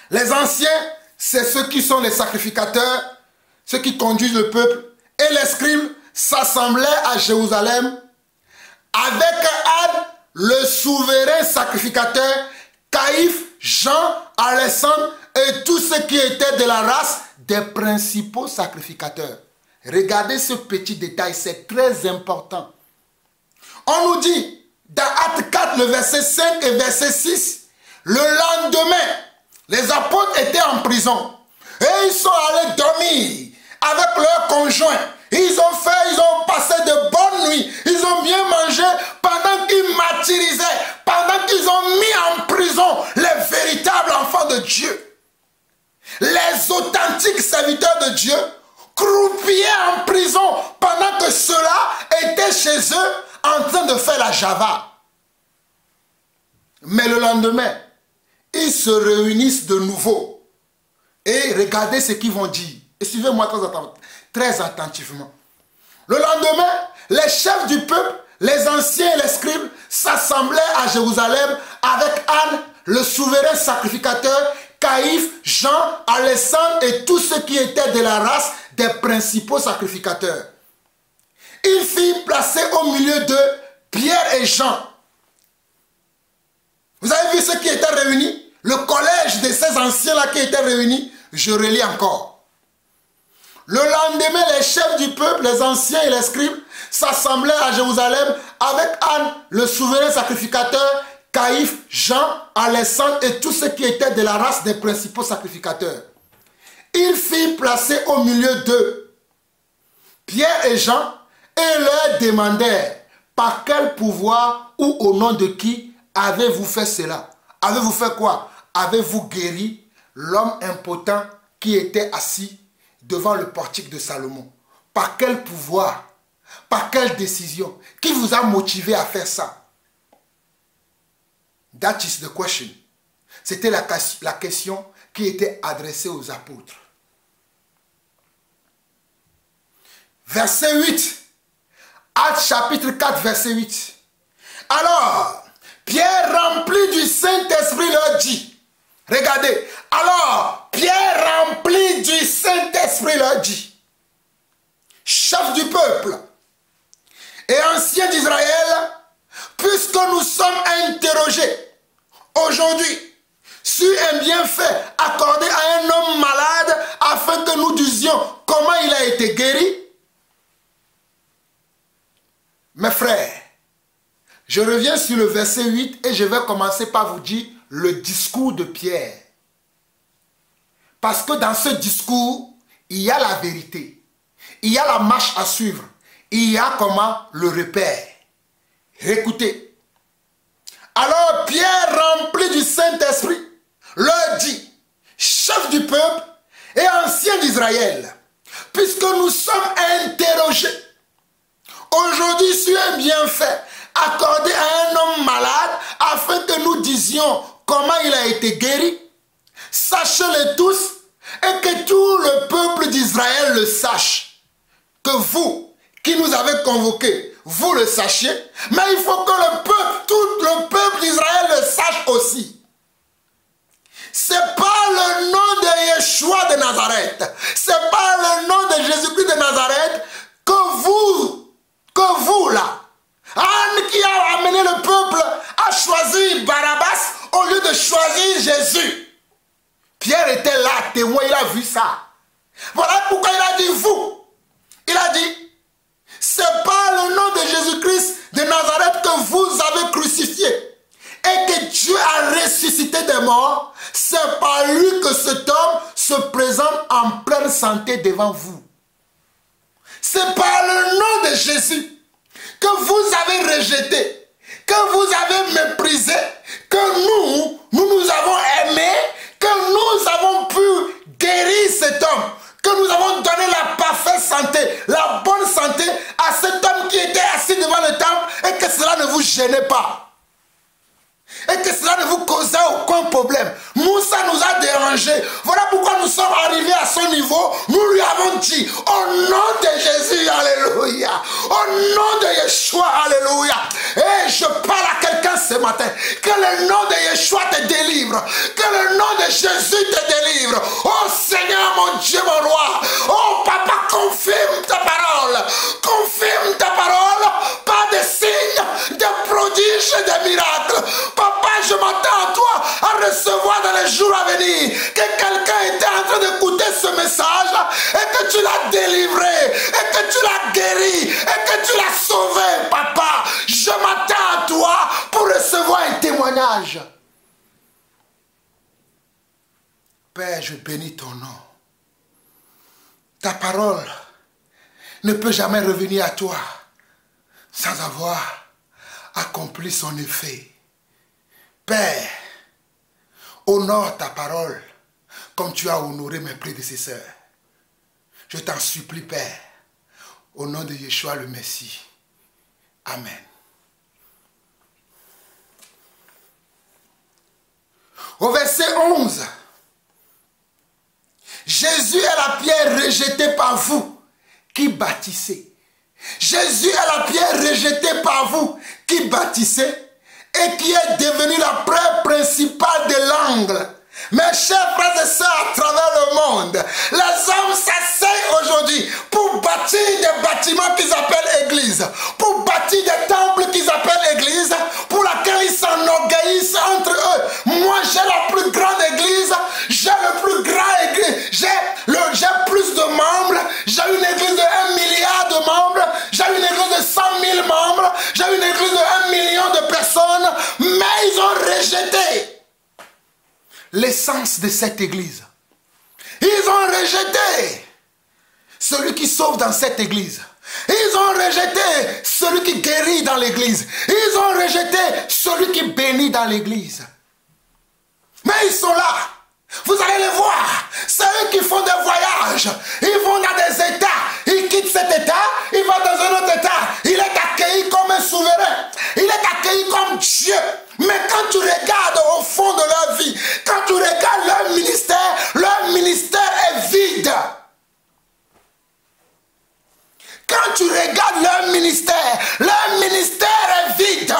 Les anciens, c'est ceux qui sont les sacrificateurs, ceux qui conduisent le peuple. Et les scribes s'assemblaient à Jérusalem avec Anne, le souverain sacrificateur, Caïphe, Jean, Alexandre et tous ceux qui étaient de la race des principaux sacrificateurs. Regardez ce petit détail, c'est très important. On nous dit, dans Actes 4, le verset 5 et verset 6, le lendemain, les apôtres étaient en prison. Et ils sont allés dormir avec leurs conjoints. Ils ont passé de bonnes nuits. Ils ont bien mangé pendant qu'ils martyrisaient, pendant qu'ils ont mis en prison les véritables enfants de Dieu. Les authentiques serviteurs de Dieu croupillaient en prison pendant que ceux-là étaient chez eux en train de faire la java. Mais le lendemain, ils se réunissent de nouveau. Et regardez ce qu'ils vont dire. Et suivez-moi très attentivement. Le lendemain, les chefs du peuple, les anciens et les scribes s'assemblaient à Jérusalem avec Anne, le souverain sacrificateur, Caïphe, Jean, Alexandre et tous ceux qui étaient de la race des principaux sacrificateurs. Ils firent placer au milieu d'eux Pierre et Jean. Vous avez vu ceux qui étaient réunis? Le collège de ces anciens-là qui étaient réunis, je relis encore. Le lendemain, les chefs du peuple, les anciens et les scribes, s'assemblaient à Jérusalem avec Anne, le souverain sacrificateur, Caïphe, Jean, Alexandre et tous ceux qui étaient de la race des principaux sacrificateurs. Ils firent placer au milieu d'eux Pierre et Jean et leur demandèrent par quel pouvoir ou au nom de qui avez-vous fait cela? Avez-vous fait quoi? Avez-vous guéri l'homme impotent qui était assis devant le portique de Salomon? Par quel pouvoir? Par quelle décision? Qui vous a motivé à faire ça? That is the question. C'était la question qui était adressée aux apôtres. Verset 8. Actes chapitre 4, verset 8. Alors, Pierre rempli du Saint-Esprit leur dit. Regardez. Alors, Pierre rempli du Saint-Esprit leur dit. Chef du peuple et ancien d'Israël, puisque nous sommes interrogés aujourd'hui sur un bienfait accordé à un homme malade afin que nous disions comment il a été guéri. Mes frères, je reviens sur le verset 8 et je vais commencer par vous dire le discours de Pierre. Parce que dans ce discours, il y a la vérité. Il y a la marche à suivre. Il y a comment le repère. Écoutez. Alors Pierre, rempli du Saint-Esprit, leur dit, chef du peuple et ancien d'Israël, puisque nous sommes interrogés aujourd'hui sur un bienfait accordé à un homme malade afin que nous disions comment il a été guéri, sachez-le tous et que tout le peuple d'Israël le sache, que vous qui nous avez convoqués, vous le sachiez, mais il faut que le peuple, tout le peuple d'Israël le sache aussi. C'est pas le nom de Yeshua de Nazareth, c'est pas le nom de Jésus-Christ de Nazareth que vous là, Anne qui a amené le peuple à choisir Barabbas au lieu de choisir Jésus. Pierre était là, témoin, il a vu ça. Voilà pourquoi il a dit vous. Il a dit, c'est pas le nom de Jésus-Christ de Nazareth que vous avez crucifié et que Dieu a ressuscité des morts. C'est par lui que cet homme se présente en pleine santé devant vous. C'est par le nom de Jésus que vous avez rejeté, que vous avez méprisé, que nous avons aimé, que nous avons pu guérir cet homme, que nous avons donné la parfaite santé, la bonne santé à cet homme qui était assis devant le temple et que cela ne vous gênait pas. Et que cela ne vous causait aucun problème. Moussa nous a dérangés. Voilà pourquoi nous sommes arrivés à son niveau. Nous lui avons dit, au nom de Jésus, alléluia. Au nom de Yeshua, alléluia. Et je le nom de Yeshua te délivre. Que le nom de Jésus te délivre. Oh Seigneur, mon Dieu, mon roi. Oh Papa, confirme ta parole. Confirme ta parole par des signes, des prodiges, des miracles. Papa, je m'attends à toi à recevoir dans les jours à venir que quelqu'un était en train d'écouter ce message et que tu l'as délivré, et que tu l'as guéri, et que tu l'as sauvé, Papa. Je m'attends à toi pour recevoir un témoignage. Père, je bénis ton nom. Ta parole ne peut jamais revenir à toi sans avoir accompli son effet. Père, honore ta parole comme tu as honoré mes prédécesseurs. Je t'en supplie, Père, au nom de Yeshua le Messie. Amen. Au verset 11, Jésus est la pierre rejetée par vous qui bâtissez. Jésus est la pierre rejetée par vous qui bâtissez et qui est devenue la pierre principale de l'angle. Mes chers frères et sœurs à travers le monde, les hommes s'asseyent aujourd'hui pour bâtir des bâtiments qu'ils appellent églises, pour bâtir des temples qu'ils appellent églises, pour laquelle ils s'enorgueillissent entre eux. Moi, j'ai la plus grande église, j'ai le plus grand église, j'ai plus de membres, j'ai une église de 1 milliard de membres, j'ai une église de 100 000 membres, j'ai une église de 1 million de personnes, mais ils ont rejeté l'essence de cette église. Ils ont rejeté celui qui sauve dans cette église. Ils ont rejeté celui qui guérit dans l'église. Ils ont rejeté celui qui bénit dans l'église. Mais ils sont là. Vous allez les voir. C'est eux qui font des voyages. Ils vont dans des états. Ils quittent cet état. Ils vont dans un autre état. Il est accueilli comme un souverain. Il est accueilli comme Dieu. Mais quand tu regardes au fond de leur vie, quand tu regardes leur ministère est vide. Quand tu regardes leur ministère est vide.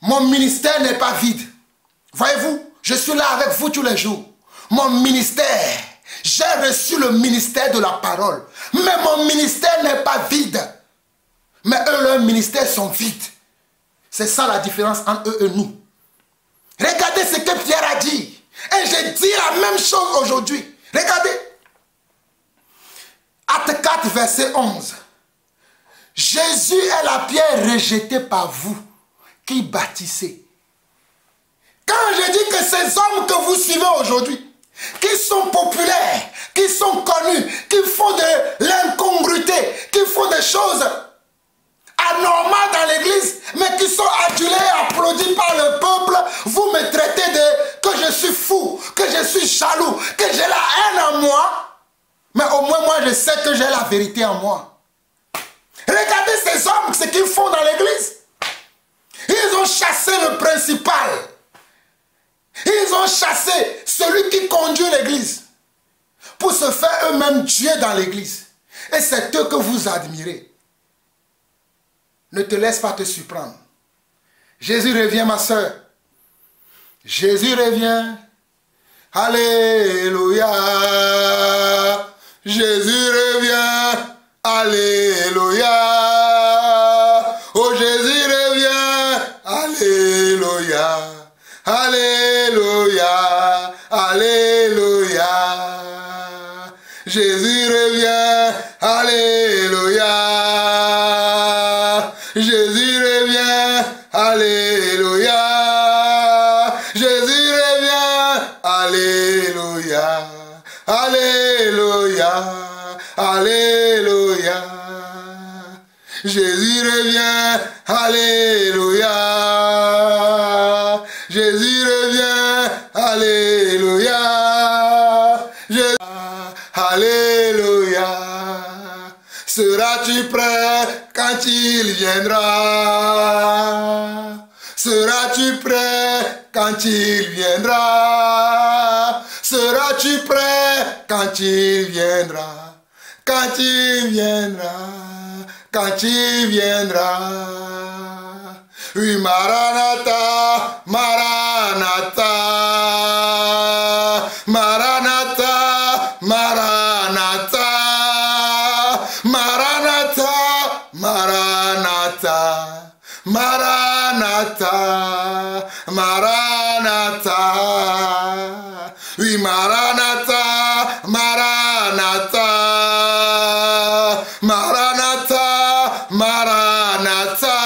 Mon ministère n'est pas vide. Voyez-vous, je suis là avec vous tous les jours. Mon ministère, j'ai reçu le ministère de la parole. Mais mon ministère n'est pas vide. Mais eux, leurs ministères sont vides. C'est ça la différence entre eux et nous. Regardez ce que Pierre a dit. Et je dis la même chose aujourd'hui. Regardez. Acte 4, verset 11. Jésus est la pierre rejetée par vous qui bâtissez. Quand je dis que ces hommes que vous suivez aujourd'hui, qui sont populaires, qui sont connus, qui font de l'incongruité, qui font des choses anormales dans l'église, mais qui sont adulés et applaudis par le peuple, vous me traitez de que je suis fou, que je suis jaloux, que j'ai la haine en moi, mais au moins moi je sais que j'ai la vérité en moi. Regardez ces hommes, ce qu'ils font dans l'église. Ils ont chassé le principal. Ils ont chassé celui qui conduit l'église pour se faire eux-mêmes Dieu dans l'église. Et c'est eux que vous admirez. Ne te laisse pas te surprendre. Jésus revient, ma soeur. Jésus revient. Alléluia. Jésus revient. Alléluia. Oh, Jésus revient. Alléluia. Alléluia. Alléluia. Jésus revient. Alléluia. Jésus revient. Alléluia. Jésus revient. Alléluia. Alléluia. Alléluia. Jésus revient. Alléluia. Jésus revient. Alléluia. Alléluia. Seras-tu prêt quand il viendra? Seras-tu prêt quand il viendra? Seras-tu prêt quand il viendra? Quand il viendra, quand il viendra. Oui, Maranatha, Maranatha, Maranatha, Maranatha, Maranatha, Maranatha, Maranatha, Maranatha. Oui, Maranatha, Maranatha, Maranatha, Maranatha,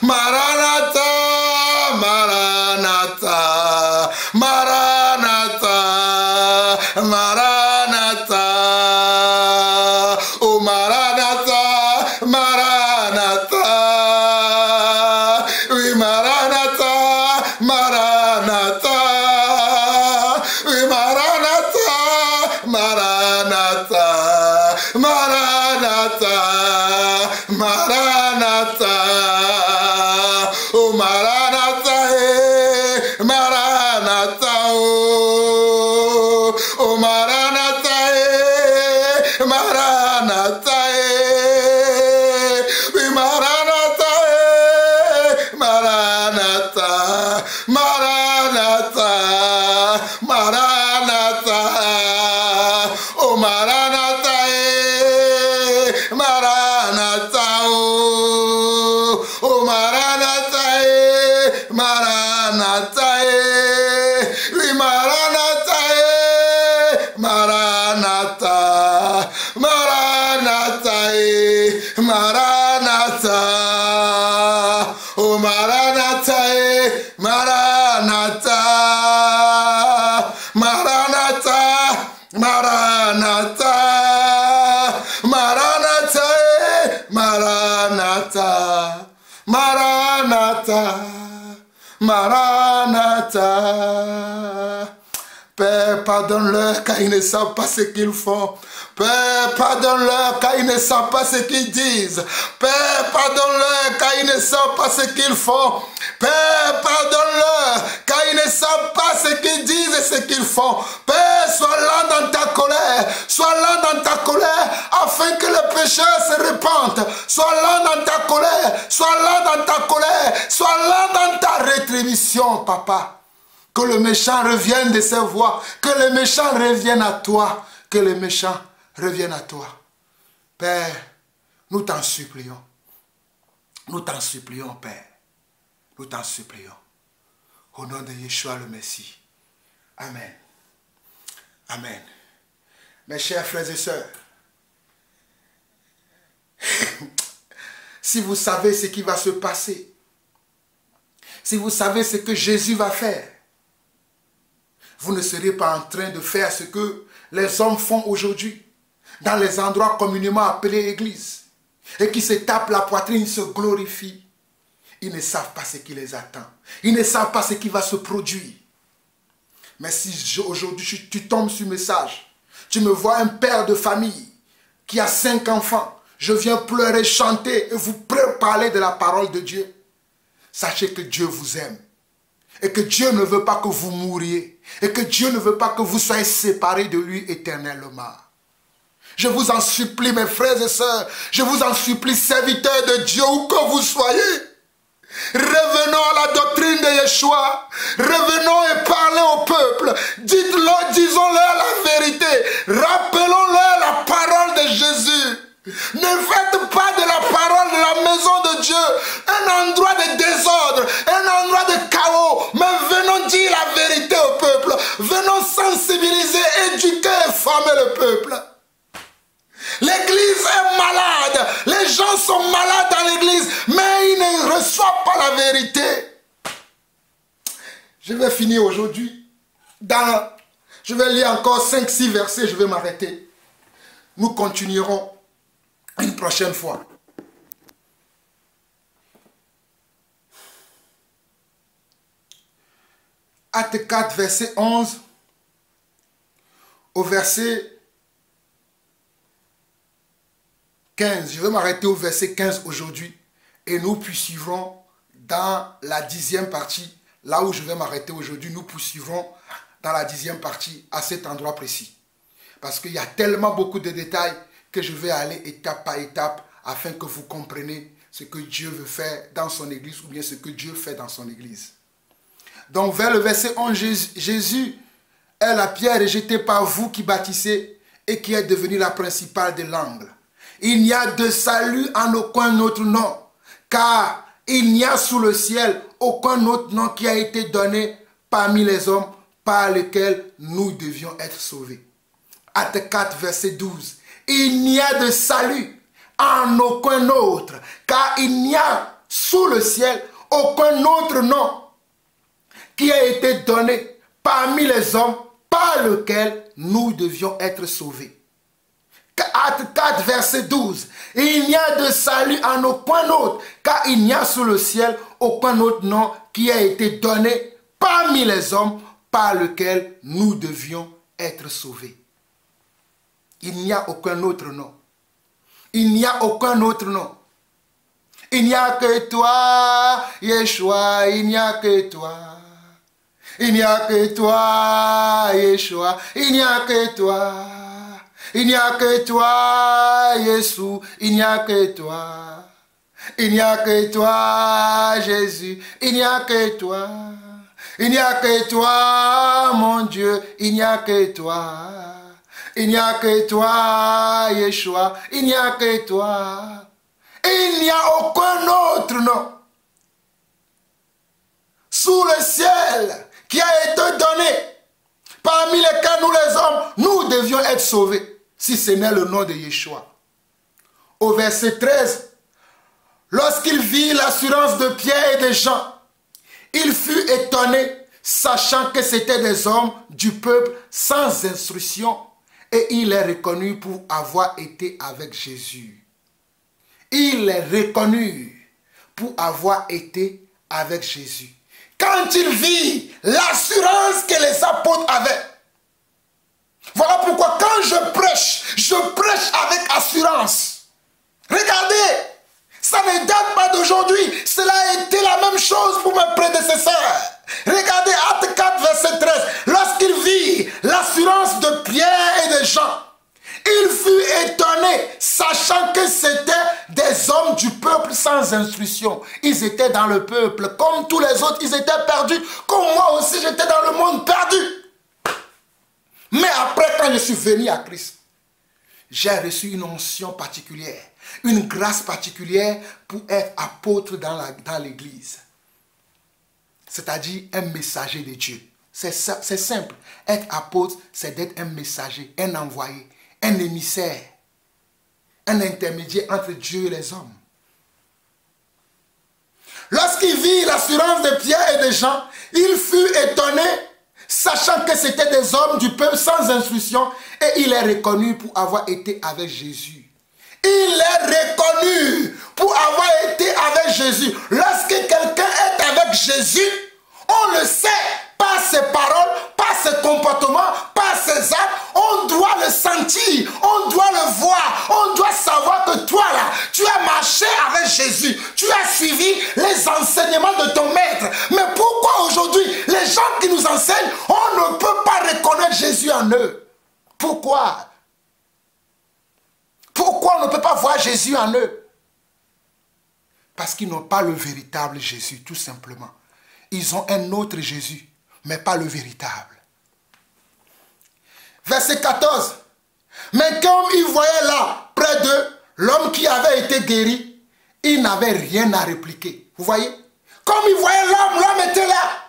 Maranatha, Maranatha, Maranatha, Maranatha, oh Maranatha, Maranatha, oui Maranatha, Maranatha, oui Maranatha, Maranatha, Maranatha, Maranatha, oh Maranatha, Maranatha, oh Maranatha, Maranatha, oui Maranatha, Maranatha, Maranatha, Maranatha, oh Maranatha, Maranatha, oh Maranatha, Maranatha, oui Maranatha, Maranatha, Maranatha, Maranatha, oh Maranatha, Maranatha, Maranatha, Maranatha, Maranatha, Maranatha, Maranatha, Maranatha. Père, pardonne-leur car ils ne savent pas ce qu'ils font. Père, pardonne-leur car ils ne savent pas ce qu'ils disent. Père, pardonne-leur car ils ne savent pas ce qu'ils font. Père, pardonne-leur car ils ne savent pas ce qu'ils disent et ce qu'ils font. Père, sois là dans ta colère. Sois là dans ta colère afin que le pécheur se répande. Sois là dans ta colère. Sois là dans ta colère. Sois là dans ta rétribution, papa. Que le méchant revienne de ses voies. Que le méchant revienne à toi. Que le méchant revienne à toi. Père, nous t'en supplions. Nous t'en supplions, Père. Nous t'en supplions. Au nom de Yeshua le Messie. Amen. Amen. Mes chers frères et sœurs, si vous savez ce qui va se passer, si vous savez ce que Jésus va faire, vous ne serez pas en train de faire ce que les hommes font aujourd'hui dans les endroits communément appelés églises et qui se tapent la poitrine, se glorifient. Ils ne savent pas ce qui les attend. Ils ne savent pas ce qui va se produire. Mais si aujourd'hui tu tombes sur le message, tu me vois un père de famille qui a 5 enfants, je viens pleurer, chanter et vous parler de la parole de Dieu. Sachez que Dieu vous aime. Et que Dieu ne veut pas que vous mouriez. Et que Dieu ne veut pas que vous soyez séparés de lui éternellement. Je vous en supplie, mes frères et sœurs. Je vous en supplie, serviteurs de Dieu, où que vous soyez. Revenons à la doctrine de Yeshua. Revenons et parlons au peuple. Dites-leur, disons-leur la vérité. Rappelons-leur la parole de Jésus. Ne faites pas de la parole de la maison de Dieu un endroit de désordre, un endroit de chaos, mais venons dire la vérité au peuple, venons sensibiliser, éduquer et former le peuple. L'église est malade, les gens sont malades dans l'église, mais ils ne reçoivent pas la vérité. Je vais finir aujourd'hui, je vais lire encore 5-6 versets, je vais m'arrêter. Nous continuerons une prochaine fois. Acte 4, verset 11 au verset 15. Je vais m'arrêter au verset 15 aujourd'hui et nous poursuivrons dans la 10e partie. Là où je vais m'arrêter aujourd'hui, nous poursuivrons dans la 10e partie à cet endroit précis. Parce qu'il y a tellement beaucoup de détails que je vais aller étape par étape afin que vous compreniez ce que Dieu veut faire dans son église ou bien ce que Dieu fait dans son église. Donc vers le verset 11, Jésus est la pierre rejetée par vous qui bâtissez et qui est devenue la principale de l'angle. Il n'y a de salut en aucun autre nom, car il n'y a sous le ciel aucun autre nom qui a été donné parmi les hommes par lequel nous devions être sauvés. Acte 4, verset 12. Il n'y a de salut en aucun autre, car il n'y a sous le ciel aucun autre nom qui a été donné parmi les hommes par lequel nous devions être sauvés. Acte 4, verset 12. Il n'y a de salut en aucun autre, car il n'y a sous le ciel aucun autre nom qui a été donné parmi les hommes par lequel nous devions être sauvés. Il n'y a aucun autre nom. Il n'y a aucun autre nom. Il n'y a que toi, Yeshua, il n'y a que toi. Il n'y a que toi, Yeshua, il n'y a que toi. Il n'y a que toi, Jésus, il n'y a que toi. Il n'y a que toi, Jésus, il n'y a que toi. Il n'y a que toi, mon Dieu, il n'y a que toi. Il n'y a que toi, Yeshua, il n'y a que toi. Il n'y a aucun autre nom sous le ciel qui a été donné parmi lesquels nous les hommes, nous devions être sauvés. Si ce n'est le nom de Yeshua. Au verset 13, lorsqu'il vit l'assurance de Pierre et de Jean, il fut étonné, sachant que c'étaient des hommes du peuple sans instruction, et il les reconnut pour avoir été avec Jésus. Il les reconnut pour avoir été avec Jésus. Quand il vit l'assurance que les apôtres avaient, voilà pourquoi quand je prêche avec assurance. Regardez, ça ne date pas d'aujourd'hui. Cela a été la même chose pour mes prédécesseurs. Regardez Acte 4, verset 13. Lorsqu'il vit l'assurance de Pierre et de Jean, il fut étonné, sachant que c'étaient des hommes du peuple sans instruction. Ils étaient dans le peuple, comme tous les autres, ils étaient perdus. Comme moi aussi, j'étais dans le monde perdu. Mais après, quand je suis venu à Christ, j'ai reçu une onction particulière, une grâce particulière pour être apôtre dans l'église. C'est-à-dire un messager de Dieu. C'est simple. Être apôtre, c'est d'être un messager, un envoyé, un émissaire, un intermédiaire entre Dieu et les hommes. Lorsqu'il vit l'assurance de Pierre et de Jean, il fut étonné, sachant que c'étaient des hommes du peuple sans instruction, et il est reconnu pour avoir été avec Jésus. Il est reconnu pour avoir été avec Jésus. Lorsque quelqu'un est avec Jésus, on le sait par ses paroles, par ses comportements, par ses actes. On doit le sentir, on doit le voir, on doit savoir que toi là, tu as marché avec Jésus, tu as suivi les enseignements de ton maître. Mais pourquoi aujourd'hui, les gens qui nous enseignent, on ne peut pas reconnaître Jésus en eux? Pourquoi? Pourquoi on ne peut pas voir Jésus en eux? Parce qu'ils n'ont pas le véritable Jésus, tout simplement. Ils ont un autre Jésus, mais pas le véritable. Verset 14. Mais comme ils voyaient là, près d'eux, l'homme qui avait été guéri, il n'avait rien à répliquer. Vous voyez? Comme ils voyaient l'homme était là.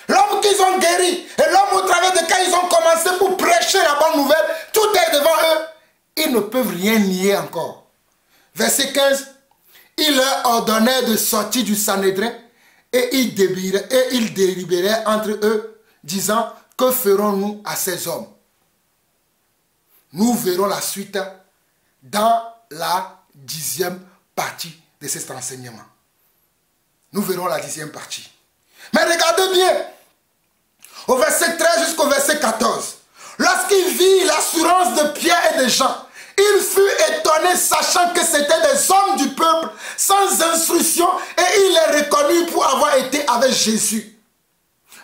L'homme qu'ils ont guéri, et l'homme au travers duquel ils ont commencé pour prêcher la bonne nouvelle, tout est devant eux. Ils ne peuvent rien nier encore. Verset 15. Il leur ordonnait de sortir du Sanhédrin et ils délibéraient entre eux, disant, que ferons-nous à ces hommes? Nous verrons la suite dans la 10e partie de cet enseignement. Nous verrons la 10e partie. Mais regardez bien, au verset 13 jusqu'au verset 14. Lorsqu'il vit l'assurance de Pierre et de Jean, il fut étonné, sachant que c'étaient des hommes du peuple, sans instruction, et il est reconnu pour avoir été avec Jésus.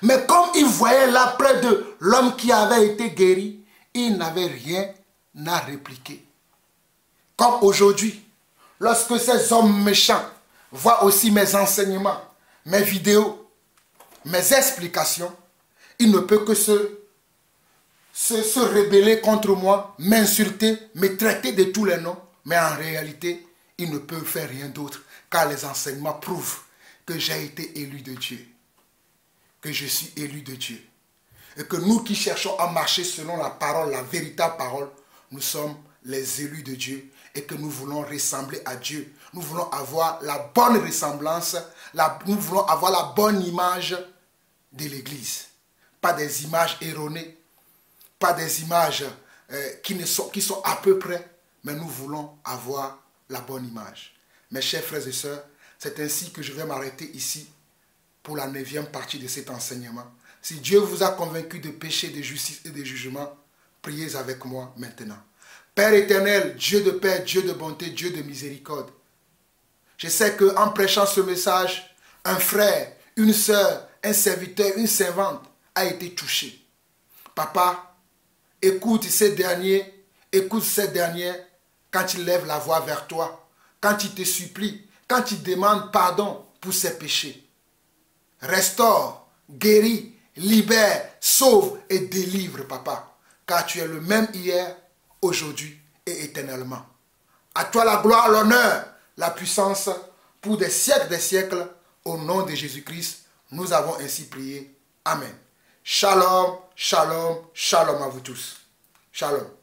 Mais comme il voyait là près de l'homme qui avait été guéri, il n'avait rien à répliquer. Comme aujourd'hui, lorsque ces hommes méchants voit aussi mes enseignements, mes vidéos, mes explications, il ne peut que se rebeller contre moi, m'insulter, me traiter de tous les noms. Mais en réalité, il ne peut faire rien d'autre, car les enseignements prouvent que j'ai été élu de Dieu, que je suis élu de Dieu. Et que nous qui cherchons à marcher selon la parole, la véritable parole, nous sommes les élus de Dieu et que nous voulons ressembler à Dieu. Nous voulons avoir la bonne ressemblance, nous voulons avoir la bonne image de l'Église. Pas des images erronées, pas des images qui sont à peu près, mais nous voulons avoir la bonne image. Mes chers frères et sœurs, c'est ainsi que je vais m'arrêter ici pour la 9e partie de cet enseignement. Si Dieu vous a convaincu de péché, de justice et de jugement, priez avec moi maintenant. Père éternel, Dieu de paix, Dieu de bonté, Dieu de miséricorde. Je sais qu'en prêchant ce message, un frère, une sœur, un serviteur, une servante a été touché. Papa, écoute ces derniers quand ils lèvent la voix vers toi, quand ils te supplient, quand ils demandent pardon pour ses péchés. Restaure, guéris, libère, sauve et délivre, papa, car tu es le même hier, aujourd'hui et éternellement. À toi la gloire, l'honneur, la puissance pour des siècles, au nom de Jésus-Christ, nous avons ainsi prié. Amen. Shalom, shalom, shalom à vous tous. Shalom.